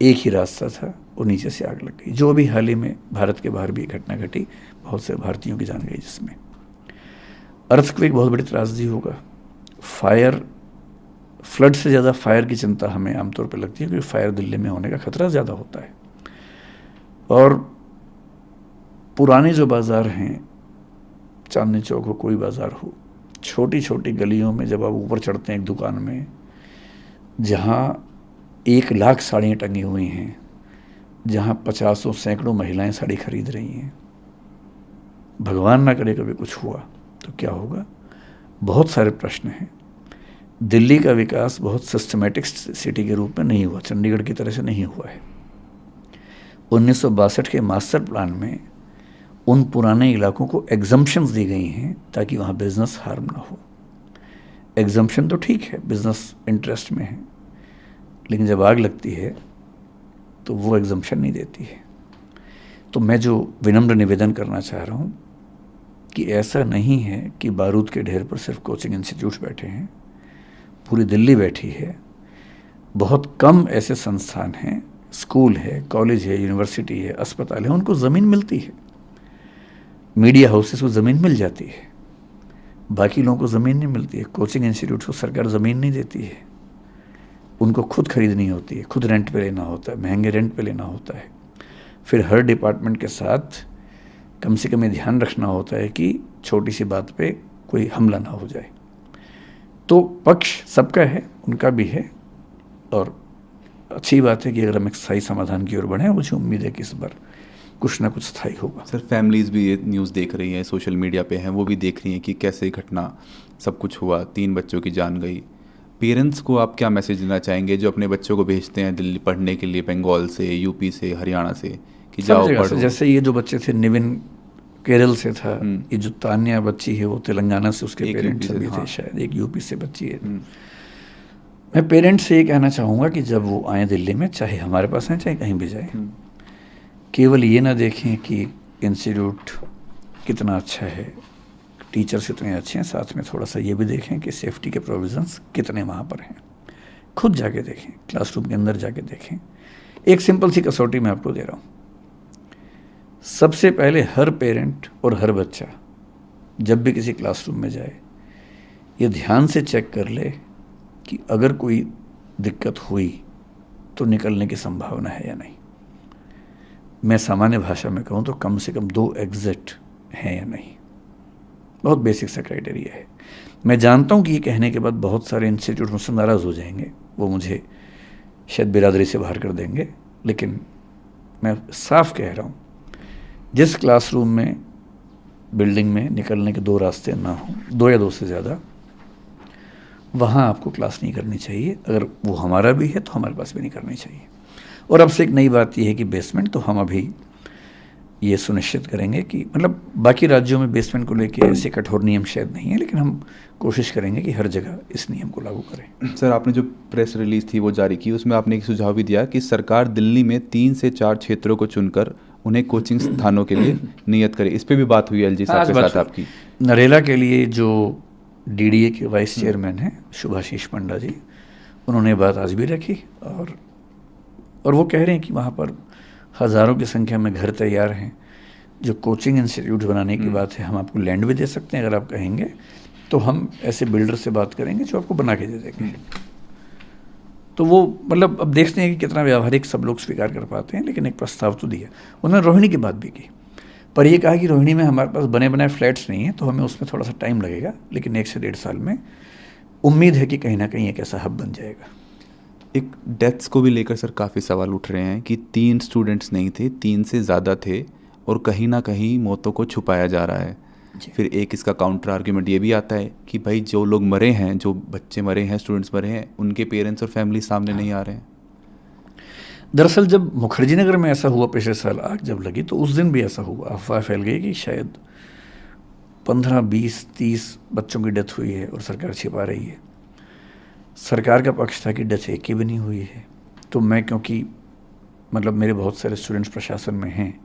एक ही रास्ता था और नीचे से आग लग गई। जो अभी हाल ही में भारत के बाहर भी घटना घटी, बहुत से भारतीयों की जान गई जिसमें। अर्थक्वेक बहुत बड़ी त्रासदी होगा। फायर, फ्लड से ज़्यादा फायर की चिंता हमें आमतौर पर लगती है क्योंकि फायर दिल्ली में होने का खतरा ज़्यादा होता है। और पुराने जो बाज़ार हैं, चांदनी चौक हो, कोई बाज़ार हो, छोटी छोटी गलियों में जब आप ऊपर चढ़ते हैं एक दुकान में जहाँ 1 लाख साड़ियाँ टंगी हुई हैं, जहाँ 50 सैकड़ों महिलाएं साड़ी खरीद रही हैं, भगवान ना करे कभी कुछ हुआ तो क्या होगा? बहुत सारे प्रश्न हैं। दिल्ली का विकास बहुत सिस्टमेटिक सिटी के रूप में नहीं हुआ, चंडीगढ़ की तरह से नहीं हुआ है। 1962 के मास्टर प्लान में उन पुराने इलाकों को एग्जम्पशंस दी गई हैं ताकि वहाँ बिजनेस हार्म ना हो। एग्जम्पशन तो ठीक है, बिजनेस इंटरेस्ट में है, लेकिन जब आग लगती है तो वो एग्जम्पशन नहीं देती है। तो मैं जो विनम्र निवेदन करना चाह रहा हूँ कि ऐसा नहीं है कि बारूद के ढेर पर सिर्फ कोचिंग इंस्टीट्यूट्स बैठे हैं, पूरी दिल्ली बैठी है। बहुत कम ऐसे संस्थान हैं, स्कूल है, कॉलेज है, यूनिवर्सिटी है, अस्पताल है, उनको ज़मीन मिलती है। मीडिया हाउसेस को ज़मीन मिल जाती है, बाकी लोगों को ज़मीन नहीं मिलती है। कोचिंग इंस्टीट्यूट्स को सरकार ज़मीन नहीं देती है, उनको खुद खरीदनी होती है, खुद रेंट पे लेना होता है, महंगे रेंट पे लेना होता है। फिर हर डिपार्टमेंट के साथ कम से कम ये ध्यान रखना होता है कि छोटी सी बात पे कोई हमला ना हो जाए। तो पक्ष सबका है, उनका भी है, और अच्छी बात है कि अगर हम एक स्थायी समाधान की ओर बढ़ें, मुझे उम्मीद है कि इस बार कुछ ना कुछ स्थायी होगा। सर फैमिलीज़ भी ये न्यूज़ देख रही हैं, सोशल मीडिया पे हैं, वो भी देख रही हैं कि कैसे घटना सब कुछ हुआ, 3 बच्चों की जान गई। पेरेंट्स को आप क्या मैसेज देना चाहेंगे जो अपने बच्चों को भेजते हैं दिल्ली पढ़ने के लिए, बंगाल से, यूपी से, हरियाणा से, कि सब जाओ जगह से, पढ़ो? जैसे ये जो बच्चे थे, निविन केरल से था, हम्म। ये जो तान्या बच्ची है वो तेलंगाना से, उसके एक पेरेंट्स यूपी से, भी थे हाँ। शायद, एक यूपी से बच्ची है। हम्म, मैं पेरेंट्स से ये कहना चाहूँगा कि जब वो आए दिल्ली में, चाहे हमारे पास आए चाहे कहीं भी जाए, हम्म, केवल ये ना देखें कि इंस्टीट्यूट कितना अच्छा है, टीचर्स कितने अच्छे हैं, साथ में थोड़ा सा ये भी देखें कि सेफ्टी के प्रोविज़न्स कितने वहाँ पर हैं। खुद जाके देखें, क्लासरूम के अंदर जाके देखें। एक सिंपल सी कसौटी मैं आपको दे रहा हूँ। सबसे पहले हर पेरेंट और हर बच्चा जब भी किसी क्लासरूम में जाए, ये ध्यान से चेक कर ले कि अगर कोई दिक्कत हुई तो निकलने की संभावना है या नहीं। मैं सामान्य भाषा में कहूँ तो कम से कम 2 एग्जिट हैं या नहीं। बहुत बेसिक सा क्राइटेरिया है। मैं जानता हूँ कि ये कहने के बाद बहुत सारे इंस्टीट्यूट मुझसे नाराज़ हो जाएंगे, वो मुझे शायद बिरादरी से बाहर कर देंगे, लेकिन मैं साफ कह रहा हूँ, जिस क्लासरूम में, बिल्डिंग में निकलने के 2 रास्ते ना हों, 2 या 2 से ज़्यादा, वहाँ आपको क्लास नहीं करनी चाहिए। अगर वो हमारा भी है तो हमारे पास भी नहीं करनी चाहिए। और अब से एक नई बात यह है कि बेसमेंट, तो हम अभी ये सुनिश्चित करेंगे कि, मतलब बाकी राज्यों में बेसमेंट को लेके ऐसे कठोर नियम शायद नहीं है, लेकिन हम कोशिश करेंगे कि हर जगह इस नियम को लागू करें। सर आपने जो प्रेस रिलीज थी वो जारी की, उसमें आपने एक सुझाव भी दिया कि सरकार दिल्ली में 3 से 4 क्षेत्रों को चुनकर उन्हें कोचिंग स्थानों के लिए नियत करे। इस पे भी बात हुई एलजी साहब के साथ आपकी? नरेला के लिए जो डीडीए के वाइस चेयरमैन हैं शुभाशीष पंडा जी, उन्होंने बात आज भी रखी, और वो कह रहे हैं कि वहाँ पर हज़ारों की संख्या में घर तैयार हैं। जो कोचिंग इंस्टीट्यूट बनाने की बात है, हम आपको लैंड भी दे सकते हैं अगर आप कहेंगे, तो हम ऐसे बिल्डर से बात करेंगे जो आपको बना के दे देंगे। तो वो, मतलब अब देखते हैं कि कितना व्यावहारिक सब लोग स्वीकार कर पाते हैं, लेकिन एक प्रस्ताव तो दिया। उन्होंने रोहिणी की बात भी की, पर ये कहा कि रोहिणी में हमारे पास बने बनाए फ्लैट्स नहीं हैं, तो हमें उसमें थोड़ा सा टाइम लगेगा, लेकिन 1 से 1.5 साल में उम्मीद है कि कहीं ना कहीं एक ऐसा हब बन जाएगा। एक डेथ्स को भी लेकर सर काफ़ी सवाल उठ रहे हैं कि 3 स्टूडेंट्स नहीं थे, 3 से ज़्यादा थे, और कहीं ना कहीं मौतों को छुपाया जा रहा है। फिर एक इसका काउंटर आर्ग्यूमेंट ये भी आता है कि भाई जो लोग मरे हैं, जो बच्चे मरे हैं, स्टूडेंट्स मरे हैं, उनके पेरेंट्स और फैमिली सामने नहीं आ रहे हैं। दरअसल जब मुखर्जी नगर में ऐसा हुआ पिछले साल, आग जब लगी, तो उस दिन भी ऐसा हुआ, अफवाह फैल गई कि शायद 15, 20, 30 बच्चों की डेथ हुई है और सरकार छिपा रही है। सरकार का पक्ष था कि डेथ एक की भी नहीं हुई है। तो मैं, क्योंकि मतलब मेरे बहुत सारे स्टूडेंट्स प्रशासन में हैं,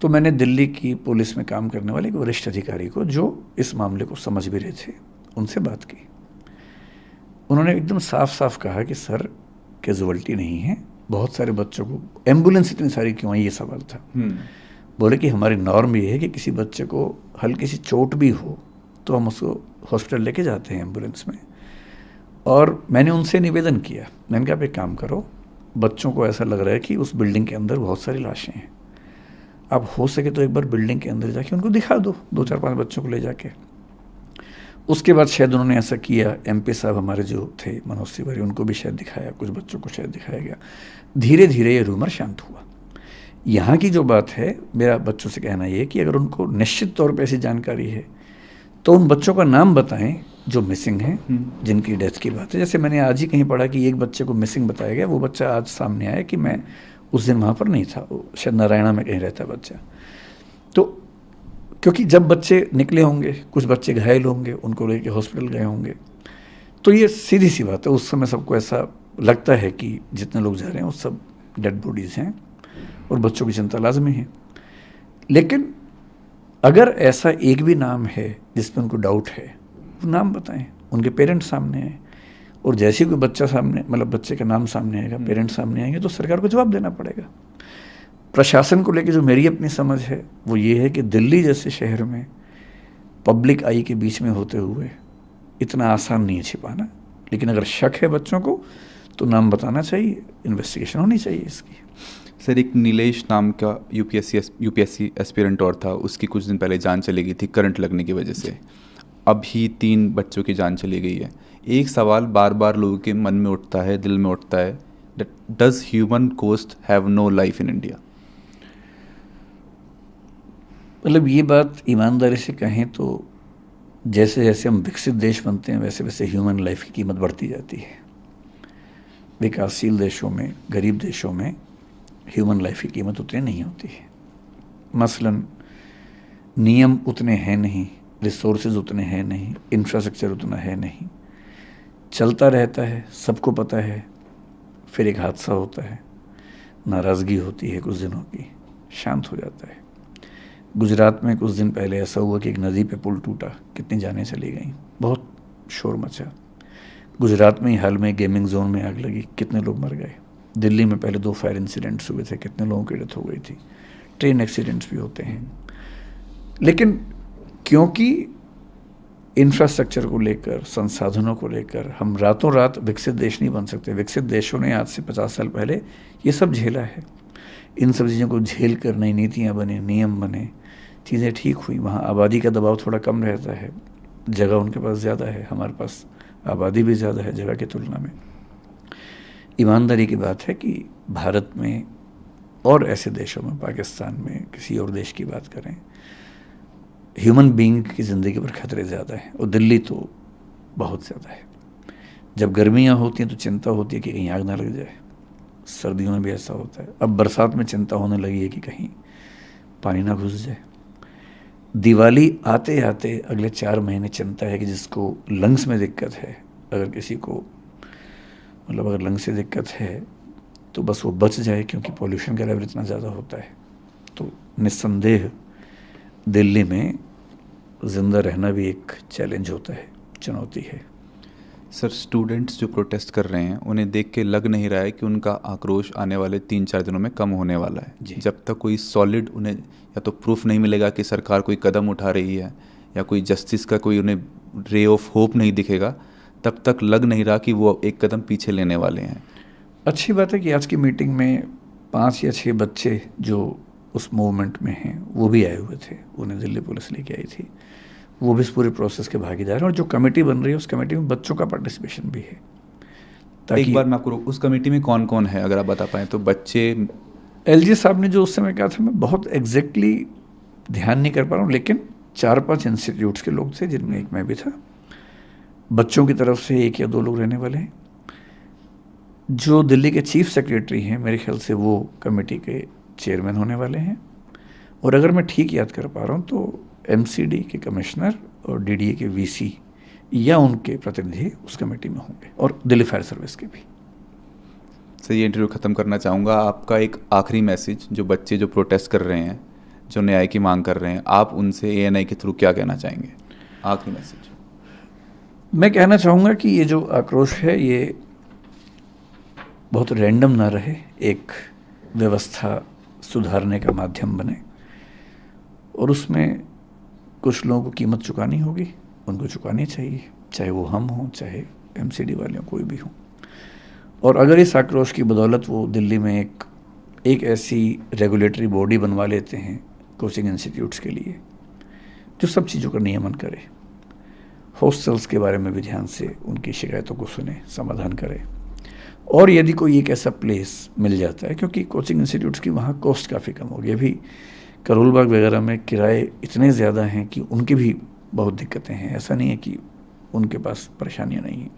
तो मैंने दिल्ली की पुलिस में काम करने वाले एक वरिष्ठ अधिकारी को, जो इस मामले को समझ भी रहे थे, उनसे बात की। उन्होंने एकदम साफ साफ कहा कि सर, कैजुअल्टी नहीं है, बहुत सारे बच्चों को, एम्बुलेंस इतनी सारी क्यों आई, ये सवाल था। बोले कि हमारी नॉर्म ये है कि किसी बच्चे को हल्की सी चोट भी हो तो हम उसको हॉस्पिटल लेके जाते हैं एम्बुलेंस में। और मैंने उनसे निवेदन किया, मैंने कहा आप एक काम करो, बच्चों को ऐसा लग रहा है कि उस बिल्डिंग के अंदर बहुत सारी लाशें हैं, आप हो सके तो एक बार बिल्डिंग के अंदर जाके उनको दिखा दो, 2, 4, 5 बच्चों को ले जाके। उसके बाद शायद उन्होंने ऐसा किया, एमपी साहब हमारे जो थे मनोज तिवारी, उनको भी शायद दिखाया, कुछ बच्चों को शायद दिखाया गया। धीरे धीरे ये रूमर शांत हुआ। यहाँ की जो बात है, मेरा बच्चों से कहना ये है कि अगर उनको निश्चित तौर पर ऐसी जानकारी है तो उन बच्चों का नाम बताएं जो मिसिंग हैं, जिनकी डेथ की बात है। जैसे मैंने आज ही कहीं पढ़ा कि एक बच्चे को मिसिंग बताया गया, वो बच्चा आज सामने आया कि मैं उस दिन वहाँ पर नहीं था, वो शायद नारायणा में कहीं रहता बच्चा। तो क्योंकि जब बच्चे निकले होंगे, कुछ बच्चे घायल होंगे, उनको लेके हॉस्पिटल गए होंगे, तो ये सीधी सी बात है, उस समय सबको ऐसा लगता है कि जितने लोग जा रहे हैं वो सब डेड बॉडीज़ हैं और बच्चों की चिंता लाजमी है। लेकिन अगर ऐसा एक भी नाम है जिसमें उनको डाउट है, वो नाम बताएं, उनके पेरेंट्स सामने हैं, और जैसे ही कोई बच्चा सामने, मतलब बच्चे का नाम सामने आएगा, पेरेंट्स सामने आएंगे, तो सरकार को जवाब देना पड़ेगा। प्रशासन को लेकर जो मेरी अपनी समझ है वो ये है कि दिल्ली जैसे शहर में पब्लिक आई के बीच में होते हुए इतना आसान नहीं है छिपाना, लेकिन अगर शक है बच्चों को तो नाम बताना चाहिए, इन्वेस्टिगेशन होनी चाहिए इसकी। सर एक नीलेश नाम का यूपीएससी एस्पिरेंट और था, उसकी कुछ दिन पहले जान चली गई थी करंट लगने की वजह से। अभी 3 बच्चों की जान चली गई है। एक सवाल बार बार लोगों के मन में उठता है, दिल में उठता है, does human cost have no life in India? मतलब ये बात ईमानदारी से कहें तो जैसे जैसे हम विकसित देश बनते हैं वैसे वैसे ह्यूमन लाइफ की कीमत बढ़ती जाती है। विकासशील देशों में, गरीब देशों में ह्यूमन लाइफ की कीमत उतनी नहीं होती है। मसलन नियम उतने हैं नहीं, रिसोर्सेज उतने हैं नहीं, इंफ्रास्ट्रक्चर उतना है नहीं, चलता रहता है, सबको पता है, फिर एक हादसा होता है, नाराज़गी होती है कुछ दिनों की, शांत हो जाता है। गुजरात में कुछ दिन पहले ऐसा हुआ कि एक नदी पे पुल टूटा, कितनी जानें चली गईं, बहुत शोर मचा। गुजरात में ही हाल में गेमिंग जोन में आग लगी, कितने लोग मर गए। दिल्ली में पहले 2 फायर इंसिडेंट्स हुए थे, कितने लोगों की डेथ हो गई थी। ट्रेन एक्सीडेंट्स भी होते हैं। लेकिन क्योंकि इंफ्रास्ट्रक्चर को लेकर, संसाधनों को लेकर हम रातों रात विकसित देश नहीं बन सकते। विकसित देशों ने आज से 50 साल पहले ये सब झेला है। इन सब चीज़ों को झेल कर नई नीतियाँ बने, नियम बने, चीज़ें ठीक हुई। वहाँ आबादी का दबाव थोड़ा कम रहता है, जगह उनके पास ज़्यादा है, हमारे पास आबादी भी ज़्यादा है जगह की तुलना में। ईमानदारी की बात है कि भारत में और ऐसे देशों में, पाकिस्तान में, किसी और देश की बात करें, ह्यूमन बीइंग की ज़िंदगी पर खतरे ज़्यादा हैं, और दिल्ली तो बहुत ज़्यादा है। जब गर्मियाँ होती हैं तो चिंता होती है कि कहीं आग ना लग जाए, सर्दियों में भी ऐसा होता है। अब बरसात में चिंता होने लगी है कि कहीं पानी ना घुस जाए। दिवाली आते आते अगले 4 महीने चिंता है कि जिसको लंग्स में दिक्कत है, अगर किसी को मतलब अगर लंग्स से दिक्कत है तो बस वो बच जाए, क्योंकि पॉल्यूशन का लेवल इतना ज़्यादा होता है। तो निस्संदेह दिल्ली में ज़िंदा रहना भी एक चैलेंज होता है, चुनौती है। सर स्टूडेंट्स जो प्रोटेस्ट कर रहे हैं उन्हें देख के लग नहीं रहा है कि उनका आक्रोश आने वाले 3-4 दिनों में कम होने वाला है। जब तक कोई सॉलिड उन्हें या तो प्रूफ नहीं मिलेगा कि सरकार कोई कदम उठा रही है या कोई जस्टिस का कोई उन्हें रे ऑफ होप नहीं दिखेगा, तब तक लग नहीं रहा कि वो एक कदम पीछे लेने वाले हैं। अच्छी बात है कि आज की मीटिंग में 5 या 6 बच्चे जो उस मूवमेंट में हैं वो भी आए हुए थे, उन्हें दिल्ली पुलिस लेके आई थी। वो भी इस पूरे प्रोसेस के भागीदार हैं, और जो कमेटी बन रही है उस कमेटी में बच्चों का पार्टिसिपेशन भी है। एक बार मैं आपको उस कमेटी में कौन कौन है अगर आप बता पाएँ तो? बच्चे, एलजी साहब ने जो उस समय कहा था मैं बहुत एग्जैक्टली ध्यान नहीं कर पा रहा हूँ, लेकिन 4-5 इंस्टीट्यूट्स के लोग थे, जिनमें एक मैं भी था। बच्चों की तरफ से 1 या 2 लोग रहने वाले हैं। जो दिल्ली के चीफ सेक्रेटरी हैं, मेरे ख्याल से वो कमेटी के चेयरमैन होने वाले हैं। और अगर मैं ठीक याद कर पा रहा हूँ तो एमसीडी के कमिश्नर और डीडीए के वीसी या उनके प्रतिनिधि उस कमेटी में होंगे, और दिल्ली फायर सर्विस के भी। सर ये इंटरव्यू ख़त्म करना चाहूँगा। आपका एक आखिरी मैसेज, जो बच्चे जो प्रोटेस्ट कर रहे हैं, जो न्याय की मांग कर रहे हैं, आप उनसे एएनआई के थ्रू क्या कहना चाहेंगे? आखिरी मैसेज। मैं कहना चाहूँगा कि ये जो आक्रोश है ये बहुत रैंडम ना रहे, एक व्यवस्था सुधारने का माध्यम बने, और उसमें कुछ लोगों को कीमत चुकानी होगी, उनको चुकानी चाहिए, चाहे वो हम हों, चाहे एमसीडी वाले हों, कोई भी हों। और अगर इस आक्रोश की बदौलत वो दिल्ली में एक ऐसी रेगुलेटरी बॉडी बनवा लेते हैं कोचिंग इंस्टीट्यूट्स के लिए जो सब चीज़ों का नियमन करे, हॉस्टल्स के बारे में भी ध्यान से उनकी शिकायतों को सुने, समाधान करे, और यदि कोई एक ऐसा प्लेस मिल जाता है, क्योंकि कोचिंग इंस्टीट्यूट्स की वहाँ कॉस्ट काफ़ी कम होगी। अभी करोल बाग वगैरह में किराए इतने ज़्यादा हैं कि उनकी भी बहुत दिक्कतें हैं। ऐसा नहीं है कि उनके पास परेशानियाँ नहीं हैं।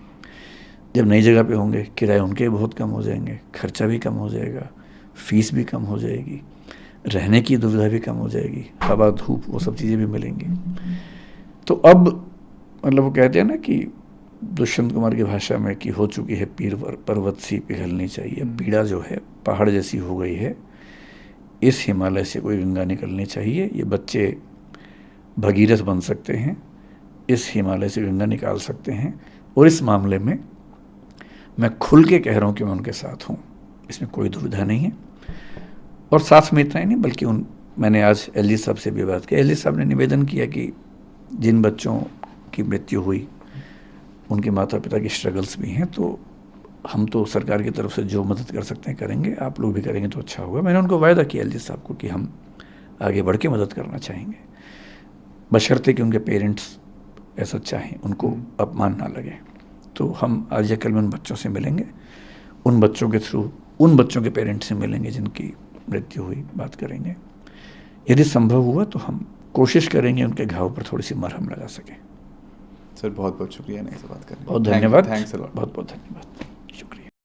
जब नई जगह पे होंगे किराए उनके बहुत कम हो जाएंगे, खर्चा भी कम हो जाएगा, फीस भी कम हो जाएगी, रहने की दुविधा भी कम हो जाएगी, हवा धूप वो सब चीज़ें भी मिलेंगी। तो अब मतलब वो कहते हैं ना कि दुष्यंत कुमार की भाषा में कि हो चुकी है पीर पर्वत सी पिघलनी चाहिए। पीड़ा जो है पहाड़ जैसी हो गई है, इस हिमालय से कोई गंगा निकलनी चाहिए। ये बच्चे भगीरथ बन सकते हैं, इस हिमालय से गंगा निकाल सकते हैं। और इस मामले में मैं खुल के कह रहा हूँ कि मैं उनके साथ हूँ, इसमें कोई दुविधा नहीं है। और साथ में इतना ही नहीं, बल्कि मैंने आज एलजी साहब से भी बात की। एलजी साहब ने निवेदन किया कि जिन बच्चों की मृत्यु हुई उनके माता पिता की स्ट्रगल्स भी हैं, तो हम तो सरकार की तरफ से जो मदद कर सकते हैं करेंगे, आप लोग भी करेंगे तो अच्छा होगा। मैंने उनको वायदा किया एलजी साहब को कि हम आगे बढ़ के मदद करना चाहेंगे, बशर्ते कि उनके पेरेंट्स ऐसा चाहें, उनको अपमान ना लगे। तो हम आज या कल में उन बच्चों से मिलेंगे, उन बच्चों के थ्रू उन बच्चों के पेरेंट्स से मिलेंगे जिनकी मृत्यु हुई, बात करेंगे। यदि संभव हुआ तो हम कोशिश करेंगे उनके घाव पर थोड़ी सी मरहम लगा सकें। सर बहुत बहुत शुक्रिया नहीं से बात करने। बहुत धन्यवाद, थैंक्स अ लॉट। बहुत बहुत धन्यवाद।